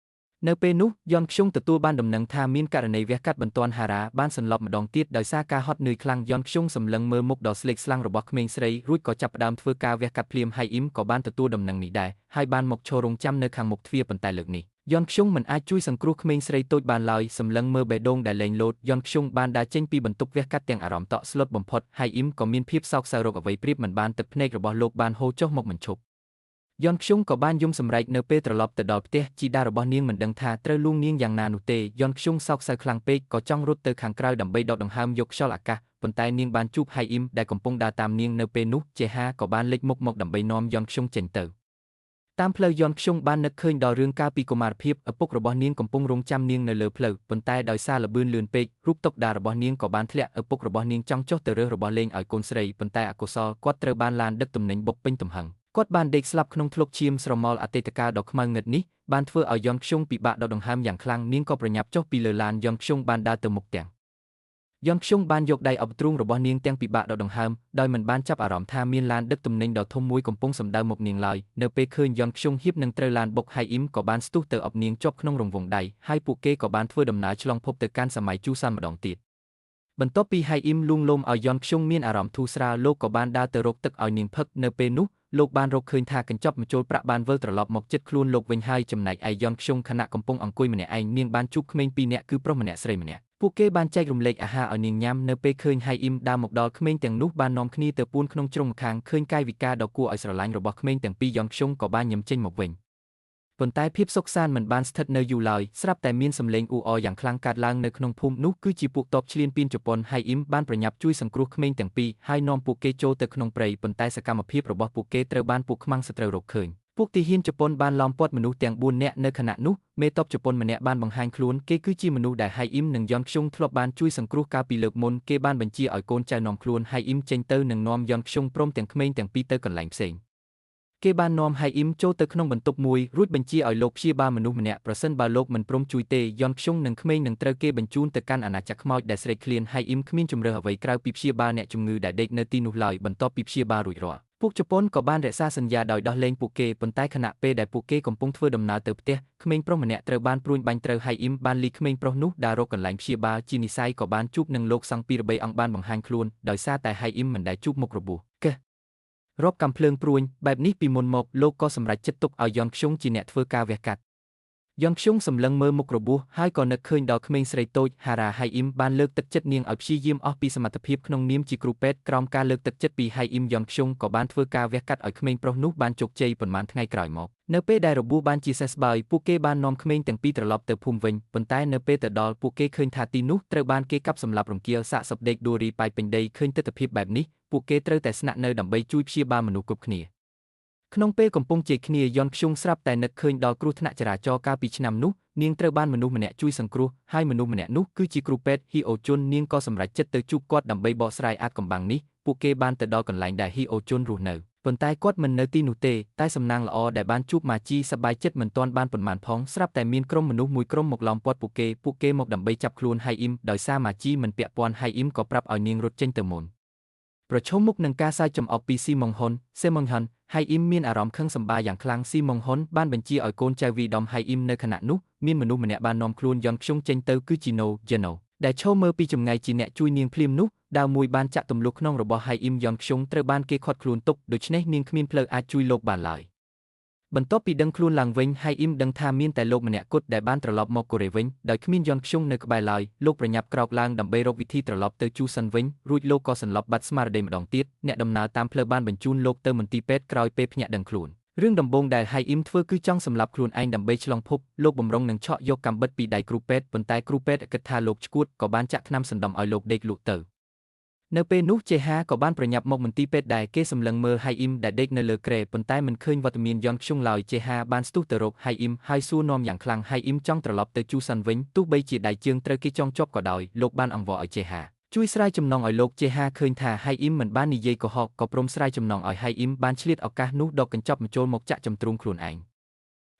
នៅពេលនោះយន់ខ្ជុងទទួលបានដំណឹងថាមានករណីវះកាត់បន្ទាន់ហារ៉ាបានសន្លប់ម្ដងទៀតដោយសារការហត់នឿយខ្លាំងយន់ខ្ជុងសម្លឹងមើលមុខដ៏ស្លេកស្លាំងរបស់ក្មេងស្រីរួចក៏ចាប់ផ្ដើមធ្វើការវះកាត់ភ្លាមហៃអ៊ីមក៏បានទទួលដំណឹងនេះដែរហើយបានមកឈររងចាំនៅខាងមុខទ្វារប៉ុន្តែលើកនេះយន់ខ្ជុងមិនអាចជួយសង្គ្រោះក្មេងស្រីតូចបានឡើយសម្លឹងមើលបេះដូងដែលលែងលោតយន់ខ្ជុងបានដើរចេញពីបន្ទប់វះកាត់ទាំងអារម្មណ៍តក់ស្លុតបំផុតហៃអ៊ីមក៏មានភាពសោកសៅរកអ្វីប្រៀបមិនបានទឹកភ្នែករបស់លោកបានហូរចុះមកមិនឈប់យន់ខ្ជុងក៏បានយំសម្រែកនៅពេលត្រឡប់ទៅដល់ផ្ទះជីតារបស់នាងមិនដឹងថាត្រូវលួងនាងយ៉ាងណានោះទេយន់ខ្ជុងសោកសៅខ្លាំងពេកក៏ចង់រត់ទៅខាងក្រៅដើម្បីដកដង្ហើមយកខ្យល់អាកាសប៉ុន្តែនាងបានជួបហៃអ៊ីមដែលកំពុងដើរតាមនាងនៅពេលនោះជេហាក៏បានលេចមុខមកដើម្បីនាំយន់ខ្ជុងចេញទៅតាមផ្លូវយន់ខ្ជុងបាននឹកឃើញដល់រឿងកាលពីកុមារភាពឪពុករបស់នាងកំពុងរង់ចាំនាងនៅលើផ្លូវប៉ុន្តែដោយសារល្បឿនលឿនពេករូបតុកតារបស់នាងក៏បានធ្លាក់ឪពុករបស់នាងចង់ចុះទៅរើសរបស់លេងឲ្យកូនស្រីប៉ុន្តែអកុសលគាត់ត្រូវបានឡានដឹកទំនិញបុកពេញទំហឹងគាត់បានដេកស្លាប់ក្នុងធ្លុកឈាមស្រមោលអតីតកាលដ៏ខ្មៅងឹតនេះបានធ្វើឲ្យយន់ខ្ជុងពិបាកដកដង្ហើមយ៉ាងខ្លាំងនាងក៏ប្រញាប់ចុះពីលើឡានយន់ខ្ជុងបានដើរទៅមុខទាំងយន់ខ្ជុងបានយកដៃអបទ្រូងរបស់នាងទាំងពិបាកដកដង្ហើមដោយមិនបានចាប់អារម្មណ៍ថាមានឡានដឹកទំនិញដ៏ធំមួយកំពុងសម្ដៅមកនាងឡើយនៅពេលឃើញយន់ខ្ជុងហៀបនឹងត្រូវឡានបុកហៃអ៊ីមក៏បានស្ទុះទៅអបនាងជាប់ក្នុងរង្វង់ដៃហើយពួកគេក៏បានធ្វើដំណើរឆ្លងភពទៅកាន់សម័យជូសានម្ដងទៀតបន្ទាប់ពីហៃអ៊ីមលួងលោមឲ្យយន់ខ្ជុងមានអារម្មណ៍ធូរស្រាលលោកក៏បានដើរទៅរកទឹកឲ្យនាងផឹកនៅពេលនោះលោកបានរកឃើញថាកញ្ចប់ម្ជុលប្រាក់បានវិលត្រឡប់មកជិតខ្លួនលោកវិញហើយចំណែកឯយន់ខ្ជុងខណៈកំពុងអង្គុយម្នាក់ឯងនាងបានជួបក្មេងពីរនាក់គឺប្រុសម្នាក់ស្រីម្នាក់ពួកគេបានចែករំលែកអាហារឲ្យនាងញ៉ាំនៅពេលឃើញហៃអ៊ីមដើរមកដល់ក្មេងទាំងនោះបាននាំគ្នាទៅពួនក្នុងជ្រុងម្ខាងឃើញកាយវិការដ៏គួរឲ្យស្រឡាញ់របស់ក្មេងទាំងពីរយន់ខ្ជុងក៏បានញឹមចេញមកវិញប៉ុន្តែភាពសុខសាន្តមិនបានស្ថិតនៅយូរឡើយស្រាប់តែមានសម្លេងអ៊ូអរយ៉ាងខ្លាំងកើតឡើងនៅក្នុងភូមិនោះគឺជាពួកតបឈ្លានពានជប៉ុនហៃអ៊ីមបានប្រញាប់ជួយសង្គ្រោះក្មេងទាំងពីរហើយនាំពួកគេចូលទៅក្នុងព្រៃប៉ុន្តែសកម្មភាពរបស់ពួកគេត្រូវបានពួកខ្មាំងសត្រូវរកឃើញពួកទាហានជប៉ុនបានឡោមព័ទ្ធមនុស្សទាំង4នាក់នៅខណៈនោះមេតបជប៉ុនម្នាក់បានបង្ហាញខ្លួនគេគឺជាមនុស្សដែលហៃអ៊ីមនិងយន់ខ្ជុងធ្លាប់បានជួយសង្គ្រោះកាលពីលើកមុនគេបានបញ្ជាឲ្យកូនចៅនាំខ្លួនហៃអ៊ីមចេញទៅនិងនាំយន់ខ្ជុងព្រមទាំងក្មេងទាំងពីរទៅកន្លែងផ្សេងគេបាននាំហៃអ៊ីមចូលទៅក្នុងបន្ទប់មួយរួចបញ្ជាឲ្យលោកព្យាបាលមនុស្សម្នាក់ប្រសិនបើលោកមិនព្រមជួយទេយន់ខ្ជុងនិងក្មេងនឹងត្រូវគេបញ្ជូនទៅកាន់អាណាចក្រខ្មោចដែលស្រេកឃ្លានហៃអ៊ីមគ្មានជំរើសអ្វីក្រៅពីព្យាបាលអ្នកជំងឺដែលដេកនៅទីនោះឡើយបន្ទាប់ពីព្យាបាលរួចរាល់ពួកជប៉ុនក៏បានរក្សាសន្យាដោយដោះលែងពួកគេប៉ុន្តែខណៈពេលដែលពួកគេកំពុងធ្វើដំណើរទៅផ្ទះក្មេងប្រុសម្នាក់ត្រូវបានព្រួញបាញ់ត្រូវហៃអ៊ីមបានលីក្មេងប្រុសនោះដើររកកន្លែងព្យាបាលជានិស្ស័យក៏បានជួបនឹងលោកសង្ឃពីរបីអង្គបានបង្ហាញខ្លួនដោយសារតែហៃអ៊ីមមិនដែលជួបមុខរបួសរាប់កំភ្លើងព្រួញបែបនេះពីមុនមកលោកក៏សម្រេចចិត្តទុកឲ្យយន់ខ្ជុងជាអ្នកធ្វើការវះកាត់យន់ខ្ជុងសម្លឹងមើលមុខរបួសហើយក៏នឹកឃើញដល់ក្មេងស្រីតូចហារ៉ាហៃអ៊ីមបានលើកទឹកចិត្តនាងឲ្យព្យាយាមអស់ពីសមត្ថភាពក្នុងនាមជាគ្រូពេទ្យក្រោមការលើកទឹកចិត្តពីហៃអ៊ីមយន់ខ្ជុងក៏បានធ្វើការវះកាត់ឲ្យក្មេងប្រុសនោះបានជោគជ័យប៉ុន្មានថ្ងៃក្រោយមកនៅពេលដែលរបួសបានជាសះស្បើយពួកគេបាននាំក្មេងទាំងពីរត្រឡប់ទៅភូមិវិញប៉ុន្តែនៅពេលទៅដល់ពួកគេឃើញថាទីនោះត្រូវបានគេកាប់សម្លាប់រង្គាលសាកសពដេកដួលរីប៉ាយពេញដីឃើញទិដ្ឋភាពបែបនេះពួកគេត្រូវតែស្នាក់នៅដើម្បីជួយព្យាបាលមនុស្សគ្រប់គ្នាក្នុងពេលកំពុងជេរគ្នាយន់ខ្ជុងស្រាប់តែនឹកឃើញដល់គ្រោះថ្នាក់ចរាចរណ៍កាលពីឆ្នាំនោះនាងត្រូវបានមនុស្សម្នាក់ជួយសង្គ្រោះហើយមនុស្សម្នាក់នោះគឺជាគ្រូពេទ្យហ៊ីអូជុននាងក៏សម្រេចចិត្តទៅជួបគាត់ដើម្បីបកស្រាយអាថ៌កំបាំងនេះពួកគេបានទៅដល់កន្លែងដែលហ៊ីអូជុនរស់នៅប៉ុន្តែគាត់មិននៅទីនោះទេតែសំណាងល្អដែលបានជួបម៉ាជីសប្បាយចិត្តមិនទាន់បានប៉ុន្មានផងស្រាប់តែមានក្រុមមនុស្សមួយក្រុមមកឡោមព័ទ្ធពួកគេមកដើម្បីចាប់ខ្លួនហៃអ៊ីមដោយសារម៉ាជីមិនពាក់ព័ន្ធហៃអ៊ីមក៏ប្រាប់ឲ្យនាងរត់ចេញទៅមុនប្រឈមមុខនឹងការសើចចំអកពីស៊ីម៉ុងហ៊ុនហៃអ៊ីមមានអារម្មណ៍ខឹងសម្បារយ៉ាងខ្លាំងស៊ីម៉ុងហ៊ុនបានបញ្ជាឲ្យកូនចៅវីដំហៃអ៊ីមនៅខណៈនោះមានមនុស្សម្នាក់បាននាំខ្លួនយន់ខ្ជុងចេញទៅគឺជាណូយេណូដែលឈរមើលពីចម្ងាយជាអ្នកជួយនាងភ្លាមនោះដាវមួយបានចាក់ទម្លុះក្នុងរបស់ហៃអ៊ីមយន់ខ្ជុងត្រូវបានគេខាត់ខ្លួនទុកដូច្នេះនាងគ្មានផ្លូវអាចជួយលោកបានឡើយបន្ទាប់ពីដឹងខ្លួនឡើងវិញហៃអ៊ីមដឹងថាមានតែលោកម្នាក់គត់ដែលបានត្រឡប់មកកូរ៉េវិញដោយគ្មានយន់ខ្ជុងនៅក្បែរឡើយលោកប្រញាប់ក្រោកឡើងដើម្បីរកវិធីត្រឡប់ទៅជូសិនវិញរួចលោកក៏សន្លប់បាត់ស្មារតីម្ដងទៀតអ្នកដំណើរតាមផ្លូវបានបញ្ជូនលោកទៅមន្ទីរពេទ្យក្រោយពេលភ្ញាក់ដឹងខ្លួន រឿងដំបូងដែលហៃអ៊ីមធ្វើគឺចង់សម្លាប់ខ្លួនឯងដើម្បីឆ្លងភពលោកបំរុងនឹងឆក់យកកាំបិតពីដៃគ្រូពេទ្យប៉ុន្តែគ្រូពេទ្យគិតថាលោកឈួតក៏បានចាក់ថ្នាំសណ្ដំឲ្យលោកដេកលក់ទៅនៅពេលនោះជេហាក៏បានប្រញាប់មកមន្ទីរពេទ្យដែលគេសម្លឹងមើលហៃអ៊ីមដែលដេកនៅលើគ្រែប៉ុន្តែមិនឃើញវត្តមានយ៉នខ្ជុងឡើយជេហាបានស្ទុះទៅរកហៃអ៊ីមហើយសួរនាំយ៉ាងខ្លាំងហៃអ៊ីមចង់ត្រឡប់ទៅជូសានវិញទោះបីជាដៃជើងត្រូវគេចងជាប់ក៏ដោយលោកបានអង្វរឲ្យជេហាជួយស្រាយចំណងឲ្យលោកជេហាឃើញថាហៃអ៊ីមមិនបាននិយាយកុហកក៏ព្រមស្រាយចំណងឲ្យហៃអ៊ីមបានឆ្លៀតឱកាសនោះដកកញ្ចប់បញ្ចូលមកចាក់ចំទ្រូងខ្លួនឯង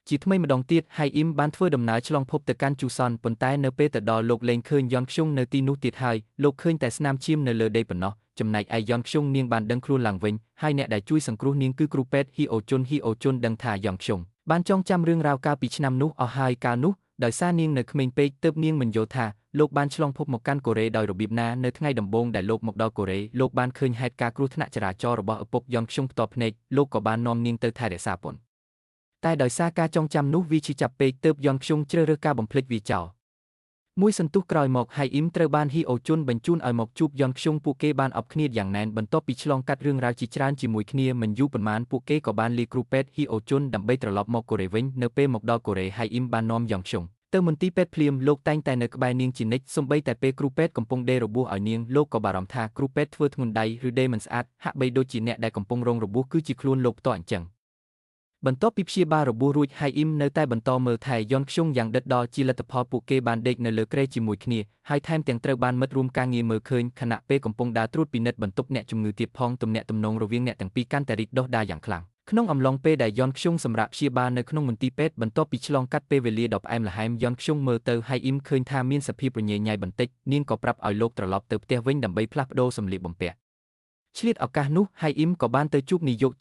ជាថ្មីម្ដងទៀតហៃអ៊ីមបានធ្វើដំណើរឆ្លងភពទៅកាន់ជូសនប៉ុន្តែនៅពេលទៅដល់លោកលែងឃើញយ៉នខ្ជុងនៅទីនោះទៀតហើយលោកឃើញតែស្នាមឈាមនៅលើដីប៉ុណ្ណោះចំណែកឯយ៉នខ្ជុងនាងបានដឹងខ្លួនឡើងវិញហើយអ្នកដែលជួយសង្គ្រោះនាងគឺគ្រូពេទ្យហ៊ីអូជុនដឹងថាយ៉នខ្ជុងបានចងចាំរឿងរ៉ាវកាលពីឆ្នាំនោះអស់ហើយកាលនោះដោយសារនាងនៅក្មេងពេកទើបនាងមិនយល់ថាលោកបានឆ្លងភពមកកាន់កូរ៉េដោយរបៀបណានៅថ្ងៃដំបូងដែលលោកមកដល់កូរ៉េលោកបានឃើញហេតុការណ៍គ្រោះថ្នាក់ចរាចរណ៍របស់ឪពុកយ៉នខ្ជុងផ្ទាល់ភ្នែកលោកក៏បាននាំនាងទៅថែរក្សាពន្ធតែដោយសារការចងចាំនោះវាឈឺចាប់ពេកទើបយ៉នខ្ជុងជ្រើសរើសការបំភ្លេចវាចោលមួយសន្ទុះក្រោយមកហៃអ៊ីមត្រូវបានហ៊ីអូជុនបញ្ជូនឲ្យមកជួបយ៉នខ្ជុងពួកគេបានអបគ្នាយ៉ាងណែនបន្ទាប់ពីឆ្លងកាត់រឿងរ៉ាវជាច្រើនជាមួយគ្នាមិនយូរប៉ុន្មានពួកគេក៏បានលាគ្រូពេទ្យហ៊ីអូជុនដើម្បីត្រឡប់មកកូរ៉េវិញនៅពេលមកដល់កូរ៉េហៃអ៊ីមបាននាំយ៉នខ្ជុងទៅមន្ទីរពេទ្យភ្លាមលោកតែងតែនៅក្បែរនាងជានិច្ចសូម្បីតែពេលគ្រូពេទ្យកំពុងដេររបួសឲ្យនាងលោកក៏បារម្ភថាគ្រូពេទ្យធ្វើធ្ងន់ដៃឬដេរមិនស្អាតហាក់បីដូចជាអ្នកដែលកំពុងរងរបួសគឺជាខ្លួនលោកផ្ទាល់អញ្ចឹងបន្ទាប់ពីព្យាបាលរបួសរួចហៃអ៊ីមនៅតែបន្តមើលថែយ៉នខ្ជុងយ៉ាងដិតដល់ជាលទ្ធផលពួកគេបានដេកនៅលើគ្រែជាមួយគ្នាហើយថែមទាំងត្រូវបានមិត្តរួមការងារមើលឃើញខណៈពេលកំពុងដើរត្រួតពិនិត្យបន្ទប់អ្នកជំងឺទៀតផងទំនាក់ទំនងរវាងអ្នកទាំងពីរកាន់តែរីកដុះដាលយ៉ាងខ្លាំងក្នុងអំឡុងពេលដែលយ៉នខ្ជុងសម្រាប់ព្យាបាលនៅក្នុងមន្ទីរពេទ្យបន្ទាប់ពីឆ្លងកាត់ពេលវេលាដ៏ផ្អែមល្ហែមយ៉នខ្ជុងមើលទៅហៃអ៊ីមឃើញថាមានសភាពរញ៉េញ៉ៃបន្តិចនាងក៏ប្រាប់ឲ្យលោកត្រឡប់ទៅផ្ទះវិញដើម្បីផ្លាស់ប្ដូរសម្លៀកបំពាក់ឆ្លៀតឱកាសនោះហៃអ៊ីមក៏បានទៅជួបនាយក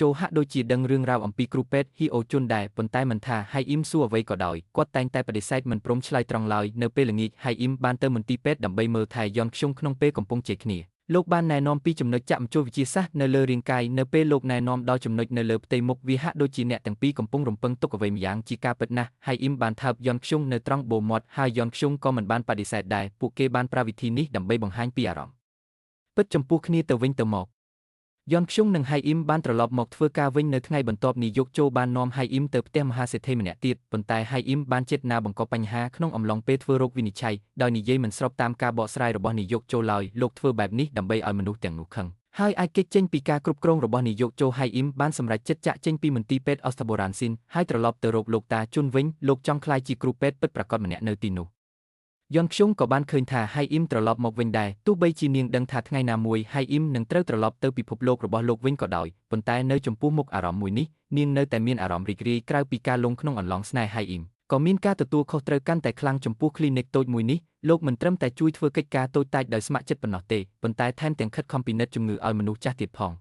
ជោហាក់ដូចជាដឹងរឿងរ៉ាវអំពីគ្រូពេទ្យហ៊ីអូជុនដែរប៉ុន្តែមិនថាហៃអ៊ីមសួរអ្វីក៏ដោយគាត់តែងតែបដិសេធមិនព្រមឆ្លើយត្រង់ឡើយនៅពេលល្ងាចហៃអ៊ីមបានទៅមន្ទីរពេទ្យដើម្បីមើលថែយ៉នខ្ជុងក្នុងពេលកំពុងជេរគ្នាលោកបានណែនាំពីចំណុចចាក់មជុលវិទ្យាសាស្ត្រនៅលើរាងកាយនៅពេលលោកណែនាំដល់ចំណុចនៅលើផ្ទៃមុខវាហាក់ដូចជាអ្នកទាំងពីរកំពុងរំពឹងទុកអ្វីម្យ៉ាងជាការពិតណាស់ហៃអ៊ីមបានថើបយ៉នខ្ជុងនៅត្រង់បូមាត់ហើយយ៉នខ្ជុងក៏មិនបានបដិសេធដែរពួកគេបានប្រើវិធីនេះដើម្បីបង្ហាញពីអារម្មណ៍ពិតចំពោះគ្នាទៅវិញទៅមកយ៉នខ្ជុងនិងហៃអ៊ីមបានត្រឡប់មកធ្វើការវិញនៅថ្ងៃបន្ទាប់នាយកជោបាននាំហៃអ៊ីមទៅផ្ទះមហាសេដ្ឋីម្នាក់ទៀតប៉ុន្តែហៃអ៊ីមបានចេតនាបង្កបញ្ហាក្នុងអំឡុងពេលធ្វើរោគវិនិច្ឆ័យដោយនិយាយមិនស្របតាមការបកស្រាយរបស់នាយកជោឡើយលោកធ្វើបែបនេះដើម្បីឲ្យមនុស្សទាំងនោះខឹងហើយអាចគេចចេញពីការគ្រប់គ្រងរបស់នាយកជោហៃអ៊ីមបានសម្រេចចិត្តចាក់ចេញពីមន្ទីរពេទ្យអូស្តាបូរ៉ានស៊ីនហើយត្រឡប់ទៅរកលោកតាជុនវិញលោកចង់ក្លាយជាគ្រូពេទ្យពិតប្រាកដម្នាក់នៅទីនោះយ៉នខ្ជុងក៏បានឃើញថាហៃអ៊ីមត្រឡប់មកវិញដែរទោះបីជានាងដឹងថាថ្ងៃណាមួយហៃអ៊ីមនឹងត្រូវត្រឡប់ទៅពិភពលោករបស់លោកវិញក៏ដោយប៉ុន្តែនៅចំពោះមុខអារម្មណ៍មួយនេះនាងនៅតែមានអារម្មណ៍រីករាយក្រៅពីការលងក្នុងអន្លង់ស្នេហ៍ហៃអ៊ីមក៏មានការទទួលខុសត្រូវកាន់តែខ្លាំងចំពោះ clinic តូចមួយនេះលោកមិនត្រឹមតែជួយធ្វើកិច្ចការតូចតាចដោយស្ម័គ្រចិត្តប៉ុណ្ណោះទេប៉ុន្តែថែមទាំងខិតខំពិនិត្យជំងឺឲ្យមនុស្សចាស់ទៀតផង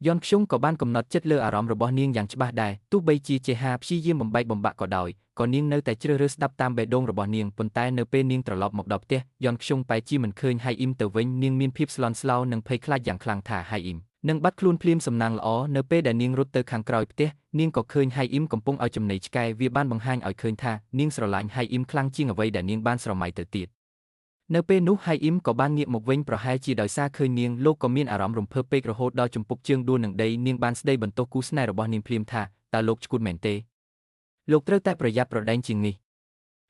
យ៉នខ្ជុងក៏បានកំណត់ចិត្តលើអារម្មណ៍របស់នាងយ៉ាងច្បាស់ដែរទោះបីជាជេហាព្យាយាមបំបែកបំបាក់ក៏ដោយក៏នាងនៅតែជ្រើសរើសស្ដាប់តាមបេះដូងរបស់នាងប៉ុន្តែនៅពេលនាងត្រឡប់មកដល់ផ្ទះយ៉នខ្ជុងបែរជាមិនឃើញហៃអ៊ីមទៅវិញនាងមានភាពស្លន់ស្លោនិងភ័យខ្លាចយ៉ាងខ្លាំងថាហៃអ៊ីមនឹងបាត់ខ្លួនភ្លាមសំណាងល្អនៅពេលដែលនាងរត់ទៅខាងក្រោយផ្ទះនាងក៏ឃើញហៃអ៊ីមកំពុងឲ្យចំណីឆ្កែវាបានបង្ហាញឲ្យឃើញថានាងស្រឡាញ់ហៃអ៊ីមខ្លាំងជាងអ្វីដែលនាងបានស្រមៃទៅទៀតនៅពេលនោះហៃអ៊ីមក៏បានងាកមកវិញប្រហែលជាដោយសារឃើញនាងលោកក៏មានអារម្មណ៍រំភើបពេករហូតដល់ជំពប់ជើងដួលនឹងដីនាងបានស្ដីបន្ទោសគូស្នេហ៍របស់នាងភ្លាមថាតើលោកឈួតមែនទេលោកត្រូវតែប្រយ័ត្នប្រដែងជាងនេះ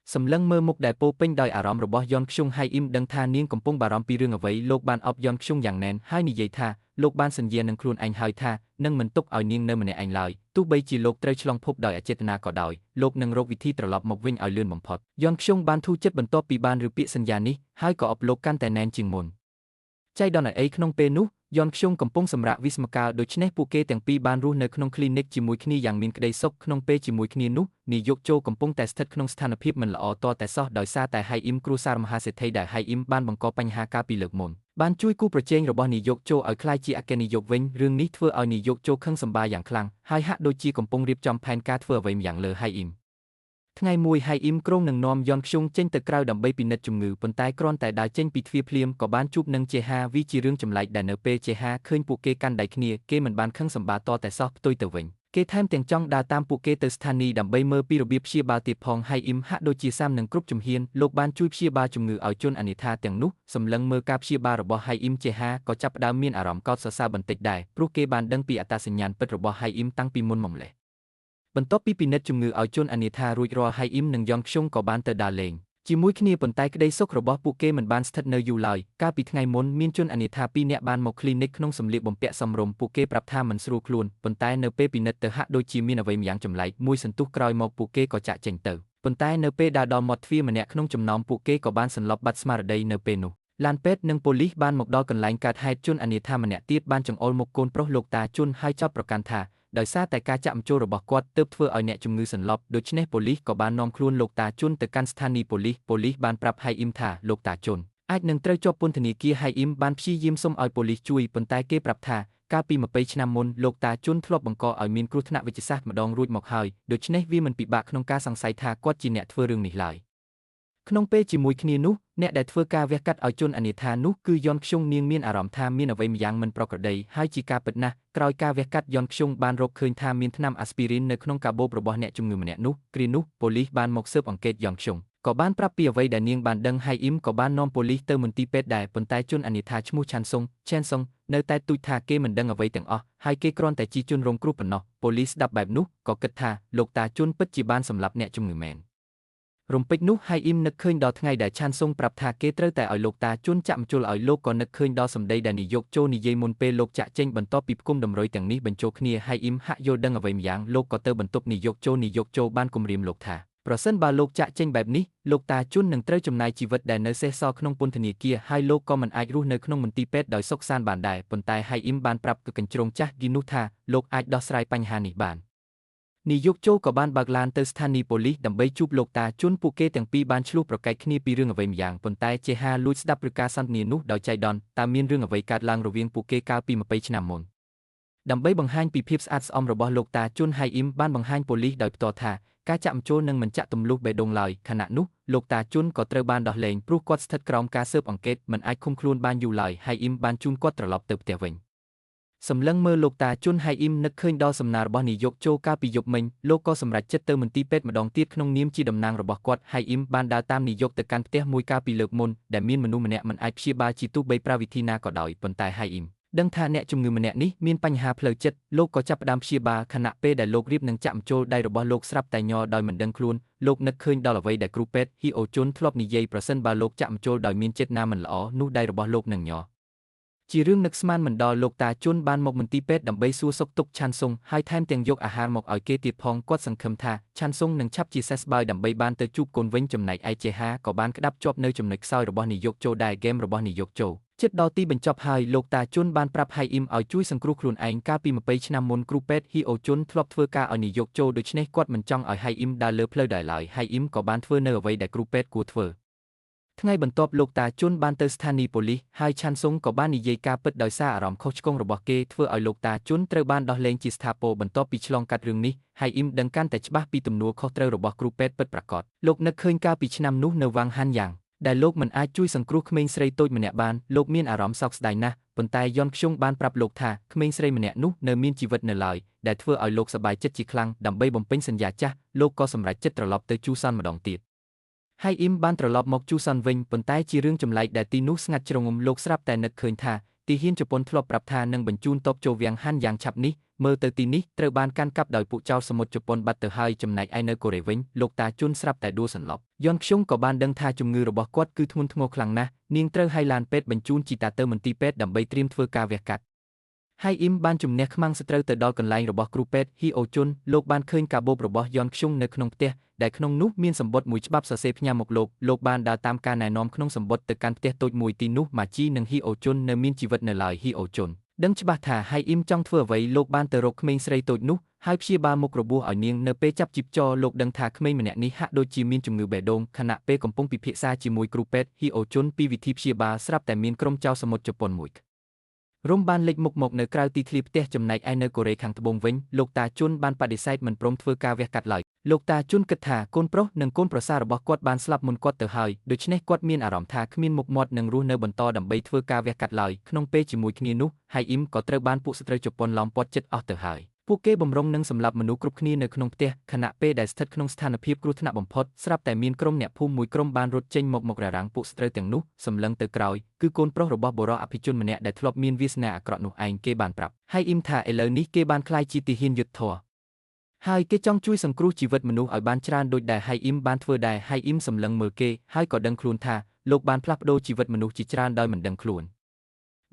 សម្លឹងមើលមុខដែលពោពេញដោយអារម្មណ៍របស់យ៉នខ្ជុងហៃអ៊ីមដឹងថានាងកំពុងបារម្ភពីរឿងអ្វីលោកបានអបយ៉នខ្ជុងយ៉ាងណែនហើយនិយាយថាលោកបានសន្យានឹងខ្លួនឯងហើយថានឹងមិនទុកឲ្យនាងនៅម្នាក់ឯងឡើយទោះបីជាលោកត្រូវឆ្លងភពដោយអចេតនាក៏ដោយលោកនឹងរកវិធីត្រឡប់មកវិញឲ្យលឿនបំផុតយ៉នខ្ជុងបានធូរចិត្តបន្ទាប់ពីបានឮពាក្យសន្យានេះហើយក៏អបលោកកាន់តែណែនជាងមុនចៃដន្យអីក្នុងពេលនោះយ៉នខ្ជុងកំពុងសម្រាកវិស្មកាលដូច្នេះពួកគេទាំងពីរបានរស់នៅក្នុង clinic ជាមួយគ្នាយ៉ាងមានក្តីសុខក្នុងពេលជាមួយគ្នានោះនាយកជោកំពុងតែស្ថិតក្នុងស្ថានភាពមិនល្អតតែសោះដោយសារតែហៃអ៊ីមគ្រួសារមហាសេដ្ឋីដែលហៃអ៊ីមបានបង្កបញ្ហាកាលពីលើកមុនបានជួយគូប្រជែងរបស់នាយកជោឲ្យក្លាយជាអគ្គនាយកវិញរឿងនេះធ្វើឲ្យនាយកជោខឹងសម្បាយ៉ាងខ្លាំងហើយហាក់ដូចជាកំពុងរៀបចំផែនការធ្វើអ្វីម្យ៉ាងលើហៃអ៊ីមថ្ងៃមួយហៃអ៊ីមក្រុងនឹងនាំយ៉នខ្ជុងចេញទៅក្រៅដើម្បីពិនិត្យជំងឺប៉ុន្តែគ្រាន់តែដើរចេញពីទ្វារភ្លាមក៏បានជួបនឹងជេហាវាជារឿងចម្លែកដែលនៅពេលជេហាឃើញពួកគេកាន់ដៃគ្នាគេមិនបានខឹងសម្បាតតែសោះផ្ទុយទៅវិញ គេថែមទាំងចង់ដើរតាមពួកគេទៅស្ថានីយ៍ដើម្បីមើលពីរបៀបព្យាបាលទៀតផងហើយអ៊ីមហាក់ដូចជាសាមនឹងគ្រប់ជំហានលោកបានជួយព្យាបាលជំងឺឲ្យជនអនិច្ចាទាំងនោះសម្លឹងមើលការព្យាបាលរបស់ហៃអ៊ីមជេហាក៏ចាប់ផ្ដើមមានអារម្មណ៍កោតសរសើរបន្តិចដែរព្រោះគេបានដឹងពីអត្តសញ្ញាណពិតរបស់ហៃអ៊ីមតាំងពីមុនមកម្ល៉េះបន្ទាប់ពីពិនិត្យជំងឺឲ្យជនអនិច្ចារួចរាល់ហៃអ៊ីមនិងយ៉ងខ្ជុងក៏បានទៅដើរលេងជាមួយគ្នាប៉ុន្តែក្តីសុខរបស់ពួកគេមិនបានស្ថិតនៅយូរឡើយកាលពីថ្ងៃមុនមានជនអនិច្ចា2នាក់បានមកគ្លីនិកក្នុងសម្លៀកបំពាក់សមរម្យពួកគេប្រាប់ថាមិនស្រួលខ្លួនប៉ុន្តែនៅពេលពិនិត្យទៅហាក់ដូចជាមានអ្វីម្យ៉ាងចម្លែកមួយសន្ទុះក្រោយមកពួកគេក៏ចាក់ចេញទៅប៉ុន្តែនៅពេលដើរដល់មាត់ទ្វារម្នាក់ក្នុងចំណោមពួកគេក៏បានសន្លប់បាត់ស្មារតីនៅពេលនោះឡានពេទ្យនិងប៉ូលីសបានមកដល់កន្លែងកើតហេតុជនអនិច្ចាម្នាក់ទៀតបានចង្អុលមុខកូនប្រុសលោកតាជុនហើយចោទប្រកាន់ថាដោយសារតែការចាក់បញ្ចូលរបស់គាត់ទើបធ្វើឲ្យអ្នកជំងឺសន្លប់ដូច្នេះប៉ូលីសក៏បាននាំខ្លួនលោកតាជុនទៅកាន់ស្ថានីយ៍ប៉ូលីសបានប្រាប់ហៃអ៊ីមថាលោកតាជុនអាចនឹងត្រូវជាប់ពន្ធនាគារហៃអ៊ីមបានព្យាយាមសុំឲ្យប៉ូលីសជួយប៉ុន្តែគេប្រាប់ថាកាលពី20ឆ្នាំមុនលោកតាជុនធ្លាប់បង្កឲ្យមានគ្រោះថ្នាក់វិទ្យាសាស្ត្រម្ដងរួចមកហើយដូច្នេះវាមិនពិបាកក្នុងការសង្ស័យថាគាត់ជាអ្នកធ្វើរឿងនេះឡើយក្នុងពេលជាមួយគ្នានោះអ្នកដែលធ្វើការវះកាត់ឲ្យជនអនិច្ចានោះគឺយ៉នខ្ជុងនាងមានអារម្មណ៍ថាមានអ្វីម្យ៉ាងមិនប្រក្រតីហើយជាការពិតណាស់ក្រោយការវះកាត់យ៉នខ្ជុងបានរកឃើញថាមានថ្នាំអាស្ពីរីននៅក្នុងកាបូបរបស់អ្នកជំងឺម្នាក់នោះគ្រានោះប៉ូលីសបានមកស៊ើបអង្កេតយ៉នខ្ជុងក៏បានប្រាប់ពីអ្វីដែលនាងបានដឹងហៃអ៊ីមក៏បាននាំប៉ូលីសទៅមន្ទីរពេទ្យដែរប៉ុន្តែជនអនិច្ចាឈ្មោះឆានសុងនៅតែទូចថាគេមិនដឹងអ្វីទាំងអស់ហើយគេគ្រាន់តែជាជនរងគ្រោះប៉ុណ្ណោះប៉ូលីសស្ដាប់បែបនោះក៏គិតថាលោកតាជុនពិតជាបានសម្លាប់អ្នកជំងឺមែនរំពេចនោះហៃអ៊ីមនឹកឃើញដល់ថ្ងៃដែលឆានសុងប្រាប់ថាគេត្រូវតែឲ្យលោកតាជុនចាក់ម្ជុលឲ្យលោកក៏នឹកឃើញដល់សម្ដីដែលនាយកចូលនិយាយមុនពេលលោកចាក់ចេញបន្ទាប់ពីផ្គុំតម្រុយទាំងនេះបញ្ចូលគ្នាហៃអ៊ីមហាក់យល់ដឹងអ្វីម្យ៉ាងលោកក៏ទៅបន្ទប់នាយកចូលបានគំរាមលោកថាប្រសិនបើលោកចាក់ចេញបែបនេះលោកតាជុននឹងត្រូវចំណាយជីវិតដែលនៅសេសសល់ក្នុងពន្ធនាគារហើយលោកក៏មិនអាចរស់នៅក្នុងមន្ទីរពេទ្យដោយសុខសាន្តបានដែរប៉ុន្តែហៃអ៊ីមបានប្រាប់កញ្ជ្រោងចាស់យីនោះថាលោកអាចដោះស្រាយបញ្ហានេះបាននាយកចូលក៏បានបើកឡានទៅស្ថានីយ៍ប៉ូលីសដើម្បីជួបលោកតាជុនពួកគេទាំងពីរបានឆ្លោះប្រកែកគ្នាពីរឿងអ្វីម្យ៉ាងប៉ុន្តែជេហាលួចស្ដាប់ឬការសន្ទនានោះដោយចៃដន្យតើមានរឿងអ្វីកើតឡើងរវាងពួកគេកាលពី20ឆ្នាំមុនដើម្បីបង្ហាញពីភាពស្អាតស្អំរបស់លោកតាជុនហៃអ៊ីមបានបង្ហាញប៉ូលីសដោយផ្ទាល់ថាការចាក់បញ្ចូលនឹងមិនចាក់ទម្លុះបេះដូងឡើយខណៈនោះលោកតាជុនក៏ត្រូវបានដោះលែងព្រោះគាត់ស្ថិតក្រោមការស៊ើបអង្កេតមិនអាចឃុំខ្លួនបានយូរឡើយហៃអ៊ីមបានជូនគាត់ត្រឡប់ទៅផ្ទះវិញសម្លឹងមើលលោកតាជុនហៃអ៊ីមនឹកឃើញដល់សំណើរបស់នាយកចូលកាលពីយប់មិញលោកក៏សម្រេចចិត្តទៅមន្ទីរពេទ្យម្ដងទៀតក្នុងនាមជាតំណាងរបស់គាត់ហៃអ៊ីមបានដើរតាមនាយកទៅកាន់ផ្ទះមួយកាលពីលើកមុនដែលមានមនុស្សម្នាក់មិនអាចព្យាបាលជាទោះបីប្រើវិធីណាក៏ដោយប៉ុន្តែហៃអ៊ីមដឹងថាអ្នកជំងឺម្នាក់នេះមានបញ្ហាផ្លូវចិត្តលោកក៏ចាប់ផ្ដើមព្យាបាលខណៈពេលដែលលោករៀបនឹងចាក់ម្ជុលដៃរបស់លោកស្រាប់តែញ័រដោយមិនដឹងខ្លួនលោកនឹកឃើញដល់អ្វីដែលគ្រូពេទ្យហ៊ីអូជុនធ្លាប់និយាយប្រសិនបើលោកចាក់ម្ជុលដោយមានចេតនាមិនល្អនោះដៃរបស់លោកនឹងញ័រជារឿងនឹកស្មានមិនដល់លោកតាជុនបានមកមន្ទីរពេទ្យដើម្បីសួរសុខទុក្ខឆានសុងហើយថែមទាំងយកអាហារមកឲ្យគេទៀតផងគាត់សង្ឃឹមថាឆានសុងនឹងឆាប់ជាសះស្បើយដើម្បីបានទៅជួបកូនវិញចំណែកឯជេហាក៏បានក្តាប់ជាប់នៅចំណុចខ្សោយរបស់នាយកចូលដែរហ្គេមរបស់នាយកចូលជិតដល់ទីបញ្ចប់ហើយលោកតាជុនបានប្រាប់ហៃអ៊ីមឲ្យជួយសង្គ្រោះខ្លួនឯងកាលពី20ឆ្នាំមុនគ្រូពេទ្យហ៊ីអូជុនធ្លាប់ធ្វើការឲ្យនាយកចូលដូច្នេះគាត់មិនចង់ឲ្យហៃអ៊ីមដើរលើផ្លូវដែរឡើយហៃអ៊ីមក៏បានធ្វើនៅអ្វីដែលគ្រូពេទ្យគួរធ្វើថ្ងៃបន្ទាប់លោកតាជុនបានទៅស្ថានីយ៍ប៉ូលីសហើយឆានសុងក៏បាននិយាយការពិតដោយសារអារម្មណ៍ខុសឆ្គងរបស់គេធ្វើឲ្យលោកតាជុនត្រូវបានដោះលែងជាស្ថាពរបន្ទាប់ពីឆ្លងកាត់រឿងនេះហៃអ៊ីមដឹងកាន់តែច្បាស់ពីទំនួលខុសត្រូវរបស់គ្រូពេទ្យពិតប្រាកដលោកនឹកឃើញកាលពីឆ្នាំនោះនៅវ៉ាងហាន់យ៉ាងដែលលោកមិនអាចជួយសង្គ្រោះក្មេងស្រីតូចម្នាក់បានលោកមានអារម្មណ៍សោកស្ដាយណាស់ប៉ុន្តែយ៉នខ្ជុងបានប្រាប់លោកថាក្មេងស្រីម្នាក់នោះនៅមានជីវិតនៅឡើយដែលធ្វើឲ្យលោកសប្បាយចិត្តជាខ្លាំងដើម្បីបំពេញសន្យាចាស់លោកក៏សម្រេចចិត្តត្រឡប់ទៅជូសានម្ដងទៀតហៃអ៊ីមបានត្រឡប់មកជូសានវិញប៉ុន្តែជារឿងចម្លែកដែលទីនោះស្ងាត់ជ្រងំលោកស្រាប់តែនឹកឃើញថាទីហ៊ានជប៉ុនធ្លាប់ប្រាប់ថានឹងបញ្ជូនទ័ពចូលវាំងហាន់យ៉ាងឆាប់នេះមើលទៅទីនេះត្រូវបានកាន់កាប់ដោយពួកចោរសមុទ្រជប៉ុនបាត់ទៅហើយចំណែកឯនៅកូរ៉េវិញលោកតាជុនស្រាប់តែដួលសន្លប់យ៉នខ្ជុងក៏បានដឹងថាជំងឺរបស់គាត់គឺធ្ងន់ធ្ងរខ្លាំងណាស់នាងត្រូវឲ្យឡានពេទ្យបញ្ជូនជីតាទៅមន្ទីរពេទ្យដើម្បីត្រៀមធ្វើការវះកាត់ហៃអ៊ីមបានជំនះខ្មាំងសត្រូវទៅដល់កន្លែងរបស់គ្រូពេទ្យហ៊ីអូជុនលោកបានឃើញកាបូបរបស់យ៉នខ្ជុងនៅក្នុងផ្ទះដែលក្នុងនោះមានសម្បត្តិមួយច្បាប់សរសេរផ្ញើមកលោកបានដើរតាមការណែនាំក្នុងសម្បត្តិទៅកាន់ផ្ទះតូចមួយទីនោះម៉ាជីនិងហ៊ីអូជុននៅមានជីវិតនៅឡើយហ៊ីអូជុនដឹងច្បាស់ថាហៃអ៊ីមចង់ធ្វើអ្វីលោកបានទៅរកក្មេងស្រីតូចនោះហើយព្យាបាលមុខរបួសឲ្យនាងនៅពេលចាប់ជីបចរលោកដឹងថាក្មេងម្នាក់នេះហាក់ដូចជាមានជំងឺបេះដូងខណៈពេលកំពុងពិភាក្សាជាមួយគ្រូពេទ្យហ៊ីអូជុនពីវិធីព្យាបាលស្រាប់តែមានក្រុមចៅសមុទ្រជប៉ុនមួយរំបានលេចមុខមកនៅក្រៅទីធ្លាផ្ទះចំណែកឯនៅកូរ៉េខាងត្បូងវិញលោកតាជុនបានបដិសេធមិនព្រមធ្វើការវះកាត់ឡើយលោកតាជុនគិតថាកូនប្រុសនិងកូនប្រសាររបស់គាត់បានស្លាប់មុនគាត់ទៅហើយដូច្នេះគាត់មានអារម្មណ៍ថាគ្មានមុខមាត់នឹងរស់នៅបន្តដើម្បីធ្វើការវះកាត់ឡើយក្នុងពេលជាមួយគ្នានោះហៃអ៊ីមក៏ត្រូវបានពួកសត្រូវជប៉ុនឡោមព័ទ្ធជិតអស់ទៅហើយពួក ពួកគេបំរុងនឹងសម្លាប់មនុស្សគ្រប់គ្នានៅក្នុងផ្ទះខណៈពេលដែលស្ថិតក្នុងស្ថានភាពគ្រោះថ្នាក់បំផុតស្រាប់តែមានក្រុមអ្នកភូមិមួយក្រុមបានរត់ចេញមករ៉ារាំងពួកស្ត្រូវទាំងនោះសម្លឹងទៅក្រោយគឺកូនប្រុសរបស់បុរសអភិជនម្នាក់ដែលធ្លាប់មានវាសនាអាក្រក់នោះឯងគេបានប្រាប់ហើយអ៊ីមថាឥឡូវនេះគេបានក្លាយជាទាហានយុទ្ធធរហើយគេចង់ជួយសង្គ្រោះជីវិតមនុស្សឲ្យបានច្រើនដូចដែលហៃអ៊ីមបានធ្វើដែរហៃអ៊ីមសម្លឹងមើលគេហើយក៏ដឹងខ្លួនថាលោកបានផ្លាស់ប្ដូរជីវិតមនុស្សជាច្រើនដោយមិនដឹងខ្លួន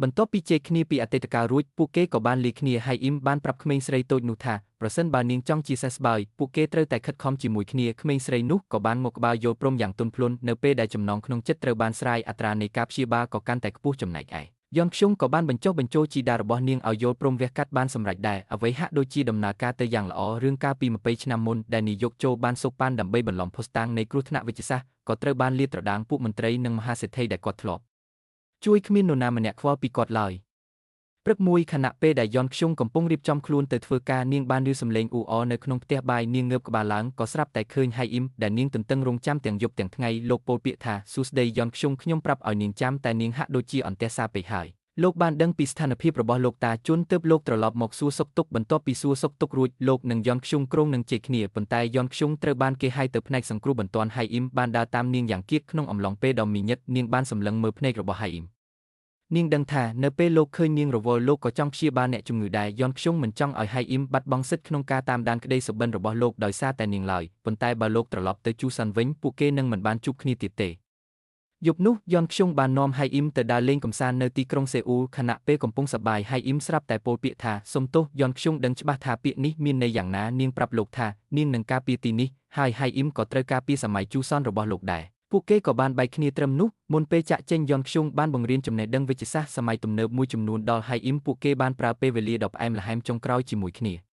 បន្ទាប់ពីជែកគ្នាពីអតីតកាលរួចពួកគេក៏បានលាគ្នាហៃអ៊ីមបានប្រាប់ក្មេងស្រីតូចនោះថាប្រសិនបើនាងចង់ជាសះស្បើយពួកគេត្រូវតែខិតខំជាមួយគ្នាក្មេងស្រីនោះក៏បានមកក្បាលយល់ព្រមយ៉ាងទន់ភ្លន់នៅពេលដែលចំណងក្នុងចិត្តត្រូវបានស្រាយអត្រានៃការព្យាបាលក៏កាន់តែខ្ពស់ចំណែកឯយ៉នខ្ជុងក៏បានបញ្ចុះបញ្ចូលជីតារបស់នាងឲ្យយល់ព្រមវះកាត់បានសម្រេចដែរអ្វីហាក់ដូចជាដំណើរការទៅយ៉ាងល្អរឿងកាលពី20ឆ្នាំមុនដែលនាយកចូលបានសូកប៉ានដើម្បីបន្លំភស្តុតាងនៃគ្រោះថ្នាក់វិទ្យាសាស្ត្រក៏ត្រូវបានលាតត្រដាងពួកមន្ត្រីនិងមហាសេដ្ឋីដែលគាត់ធ្លាប់ជួយគ្មាននរណាម្នាក់ខ្វល់ពីគាត់ឡើយព្រឹកមួយខណៈពេលដែលយ៉នខ្ជុងកំពុងរៀបចំខ្លួនទៅធ្វើការនាងបានឮសំឡេងអ៊ូអរនៅក្នុងផ្ទះបាយនាងងើបក្បាលឡើងក៏ស្រាប់តែឃើញហៃអ៊ីមដែលនាងទន្ទឹងរង់ចាំទាំងយប់ទាំងថ្ងៃលោកពោលពាក្យថាសួស្ដីយ៉នខ្ជុងខ្ញុំប្រាប់ឲ្យនាងចាំតែនាងហាក់ដូចជាអន្ទះសារពេកហើយលោកបានដឹងពីស្ថានភាពរបស់លោកតាជុនទើបលោកត្រឡប់មកសួរសុខទុក្ខបន្ទាប់ពីសួរសុខទុក្ខរួចលោកនិងយ៉នខ្ជុងក្រុងនឹងជែកគ្នាប៉ុន្តែយ៉នខ្ជុងត្រូវបានគេហៅទៅផ្នែកសង្គ្រោះបន្ទាន់ហៃអ៊ីមបានដើរតាមនាងយ៉ាងគៀកក្នុងអំឡុងពេលដ៏មីញឹកនាងបានសម្លឹងមើលភ្នែករបស់ហៃអ៊ីមនាងដឹងថានៅពេលលោកឃើញនាងរវល់លោកក៏ចង់ព្យាបាលអ្នកជំងឺដែរយ៉នខ្ជុងមិនចង់ឲ្យហៃអ៊ីមបាត់បង់សិទ្ធិក្នុងការតាមដានក្តីសុបិនរបស់លោកដោយសារតែនាងឡើយប៉ុន្តែបើលោកត្រឡប់ទៅជូសានវិញពួកគេនឹងមិនបានជួបគ្នាទៀតទេយប់នោះយ៉នខ្ជុងបាននាំហៃអ៊ីមទៅដើរលេងកម្សាន្តនៅទីក្រុងសេអ៊ូលខណៈពេលកំពុងសប្បាយហៃអ៊ីមស្រាប់តែពោលពាក្យថាសុំទោសយ៉នខ្ជុងដឹងច្បាស់ថាពាក្យនេះមានន័យយ៉ាងណានាងប្រាប់លោកថានាងនឹងការពារទីនេះហើយហៃអ៊ីមក៏ត្រូវការពារសម័យជូសនរបស់លោកដែរពួកគេក៏បានបែកគ្នាត្រឹមនោះមុនពេលចាក់ចេញយ៉នខ្ជុងបានបង្រៀនចំណេះដឹងវិទ្យាសាស្ត្រសម័យទំនើបមួយចំនួនដល់ហៃអ៊ីមពួកគេបានប្រើពេលវេលាដ៏ផ្អែមល្ហែមចុងក្រោយជាមួយគ្នា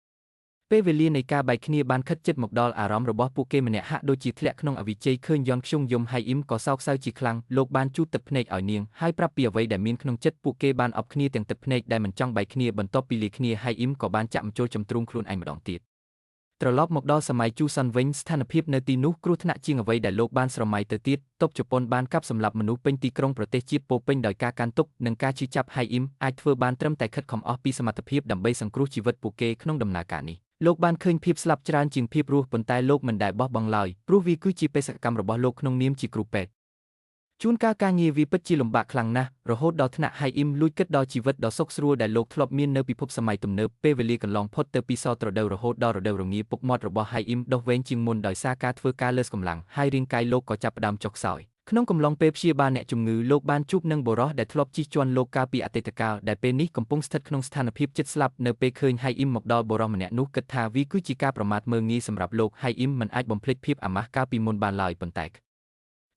ពេលវេលានៃការបែកគ្នាបានខិតជិតមកដល់អារម្មណ៍របស់ពួកគេម្នាក់ហាក់ដូចជាធ្លាក់ក្នុងអវិជ័យឃើញយ៉នខ្ជុងយំហៃអ៊ីមក៏សោកសៅជាខ្លាំងលោកបានជូតទឹកភ្នែកឲ្យនាងហើយប្រាប់ពីអ្វីដែលមានក្នុងចិត្តពួកគេបានអបគ្នាទាំងទឹកភ្នែកដែលមិនចង់បែកគ្នាបន្ទាប់ពីលាគ្នាហៃអ៊ីមក៏បានចាក់ម្ជុលជំទ្រូងខ្លួនឯងម្ដងទៀតត្រឡប់មកដល់សម័យជូសានវិញស្ថានភាពនៅទីនោះគ្រោះថ្នាក់ជាងអ្វីដែលលោកបានស្រមៃទៅទៀតតបជប៉ុនបានកាប់សម្លាប់មនុស្សពេញទីក្រុងប្រទេសជាតិពោពេញដោយការកាន់ទុកនិងការជឿចាប់ហៃអ៊ីមអាចធ្វើបានត្រឹមតែខិតខំអស់ពីសមត្ថភាពដើម្បីសង្គ្រោះជីវិតពួកគេក្នុងដំណើរការនេះលោកបានឃើញភាពស្លាប់ច្រើនជាងភាពរស់ប៉ុន្តែលោកមិនដែលបោះបង់ឡើយព្រោះវាគឺជាបេសកកម្មរបស់លោកក្នុងនាមជាគ្រូពេទ្យជួនកាលការងារវាពិតជាលំបាកខ្លាំងណាស់រហូតដល់ថ្នាក់ហៃអ៊ីមលួចគិតដល់ជីវិតដ៏សុខស្រួលដែលលោកធ្លាប់មាននៅពិភពសម័យទំនើបពេលវេលាកន្លងផុតទៅពីសរដូវរហូតដល់រដូវរងាពុកមាត់របស់ហៃអ៊ីមដុះវែងជាងមុនដោយសារការធ្វើការលើសកម្លាំងហើយរាងកាយលោកក៏ចាប់ផ្ដើមចុះខ្សោយក្នុងកំឡុងពេលព្យាបាលអ្នកជំងឺលោកបានជួបនឹងបុរសដែលធ្លាប់ជិះជាន់លោកកាលពីអតីតកាលដែលពេលនេះកំពុងស្ថិតក្នុងស្ថានភាពជិតស្លាប់នៅពេលឃើញហៃអ៊ីមមកដល់បុរសម្នាក់នោះគិតថាវាគឺជាការប្រមាថមើលងាយសម្រាប់លោកហៃអ៊ីមមិនអាចបំភ្លេចភាពអាម៉ាស់កាលពីមុនបានឡើយប៉ុន្តែក្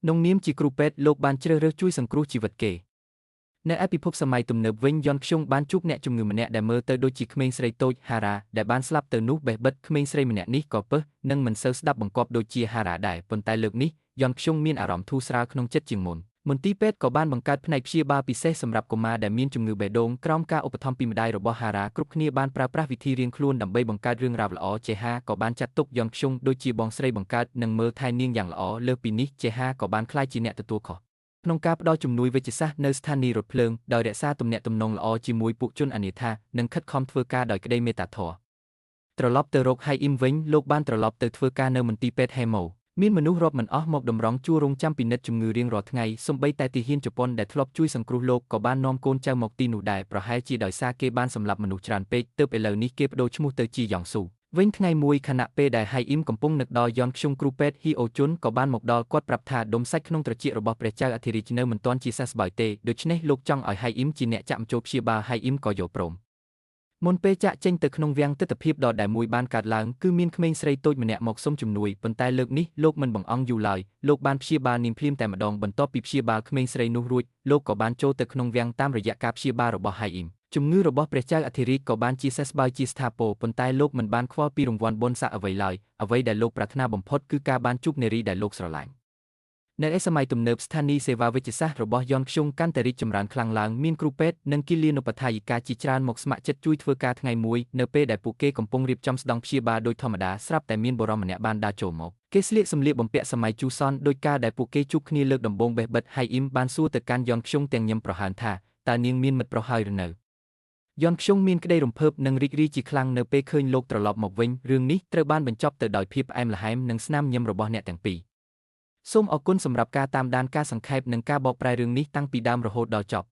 នុងនាមជាគ្រូពេទ្យលោកបានជ្រើសរើសជួយសង្គ្រោះជីវិតគេនៅឯពិភពសម័យទំនើបវិញយ៉នខ្ជុងបានជួបអ្នកជំងឺម្នាក់ដែលមើលទៅដូចជាក្មេងស្រីតូចហារ៉ាដែលបានស្លាប់ទៅនោះបេះបិទក្មេងស្រីម្នាក់នេះក៏ពឹសនិងមិនសូវស្ដាប់បង្គាប់ដូចជាហារ៉ាដែរប៉ុន្តែលើកនេះយ៉នខ្ជុងមានអារម្មណ៍ធូរស្រាលក្នុងចិត្តជាងមុនមន្ទីរពេទ្យក៏បានបង្កើតផ្នែកព្យាបាលពិសេសសម្រាប់កុមារដែលមានជំងឺបេះដូងក្រោមការឧបត្ថម្ភពីម្ដាយរបស់ហារ៉ាគ្រប់គ្នាបានប្រើប្រាស់វិធីរៀងខ្លួនដើម្បីបង្កើតរឿងរ៉ាវល្អចេហាក៏បានចាត់ទុកយ៉នខ្ជុងដូចជាបងស្រីបង្កើតនិងមើលថែនាងយ៉ាងល្អលើសពីនេះចេហាក៏បានក្លាយជាអ្នកទទួលខុសក្នុងការផ្ដល់ជំនួយវិទ្យាសាស្ត្រនៅស្ថានីយ៍រថភ្លើងដោយរក្សាទំនាក់ទំនងល្អជាមួយពួកជនអនាថានិងខិតខំធ្វើការដោយក្តីមេត្តាធម៌ត្រឡប់ទៅរកហៃអ៊ីមវិញលោកបានត្រឡប់ទៅធ្វើការនៅមន្ទីរពេទ្យហេម៉ូមានមនុស្សរាប់មិនអស់មកតម្រង់ជួររងចាំពិនិត្យជំងឺរៀងរាល់ថ្ងៃសូម្បីតែទាហានជប៉ុនដែលធ្លាប់ជួយសង្គ្រោះលោកក៏បាននាំកូនចៅមកទីនោះដែរប្រហែលជាដោយសារគេបានសម្លាប់មនុស្សច្រើនពេកទើបឥឡូវនេះគេបដូរឈ្មោះទៅជាយ៉ងស៊ូវិញថ្ងៃមួយខណៈពេលដែលហៃអ៊ីមកំពុងនឹកដល់យ៉នខ្ជុងគ្រូពេទ្យហ៊ីអូជុនក៏បានមកដល់គាត់ប្រាប់ថាដុំសាច់ក្នុងត្រចៀករបស់ព្រះចៅអធិរាជនៅមិនទាន់ជាសះស្បើយទេដូច្នេះលោកចង់ឲ្យហៃអ៊ីមជាអ្នកចាក់ម្ជុលព្យាបាលហៃអ៊ីមក៏យល់ព្រមមុនពេលចាក់ចេញទៅក្នុងវាំងទិដ្ឋភាពដ៏ដែលមួយបានកើតឡើងគឺមានក្មេងស្រីតូចម្នាក់មកសុំជំនួយប៉ុន្តែលើកនេះលោកមិនបង្អង់យូរឡើយលោកបានព្យាបាលនាងភ្លាមតែម្ដងបន្ទាប់ពីព្យាបាលក្មេងស្រីនោះរួចលោកក៏បានចូលទៅក្នុងវាំងតាមរយៈការព្យាបាលរបស់ហៃអ៊ីមជំងឺរបស់ព្រះចៅអធិរាជក៏បានជាសះស្បើយជាស្ថាពរប៉ុន្តែលោកមិនបានខ្វល់ពីរង្វាន់បុណ្យស័ក្តិអ្វីឡើយអ្វីដែលលោកប្រាថ្នាបំផុតគឺការបានជួបនារីដែលលោកស្រឡាញ់នៅឯសម័យទំនើបស្ថានីយ៍សេវាវិទ្យាសាស្ត្ររបស់យ៉នខ្ជុងកាន់តែរីកចម្រើនខ្លាំងឡើងមានគ្រូពេទ្យនិងគិលានុបដ្ឋាយិកាជាច្រើនមកស្ម័គ្រចិត្តជួយធ្វើការថ្ងៃមួយនៅពេលដែលពួកគេកំពុងរៀបចំស្ដង់ព្យាបាលដោយធម្មតាស្រាប់តែមានបុរសម្នាក់បានដើរចូលមកគេស្លៀកសម្លៀកបំពាក់សម័យជូសនដោយការដែលពួកគេជួបគ្នាលើកដំបូងបេះបិទហៃអ៊ីមបានសួរទៅកាន់យ៉នខ្ជុងទាំងញឹមប្រហើនថាតើនាងមានមិត្តប្រុសហើយឬនៅ យន់ខ្ជុងមានក្តីរំភើបនិងរីករាយជាខ្លាំងនៅពេលឃើញលោកត្រឡប់មកវិញរឿងនេះត្រូវបានបញ្ចប់ទៅដោយភាពផ្អែមល្ហែមនិងស្នាមញញឹមរបស់អ្នកទាំងពីរសូមអរគុណសម្រាប់ការតាមដានការសង្ខេបនិងការបកប្រែរឿងនេះតាំងពីដើមរហូតដល់ចប់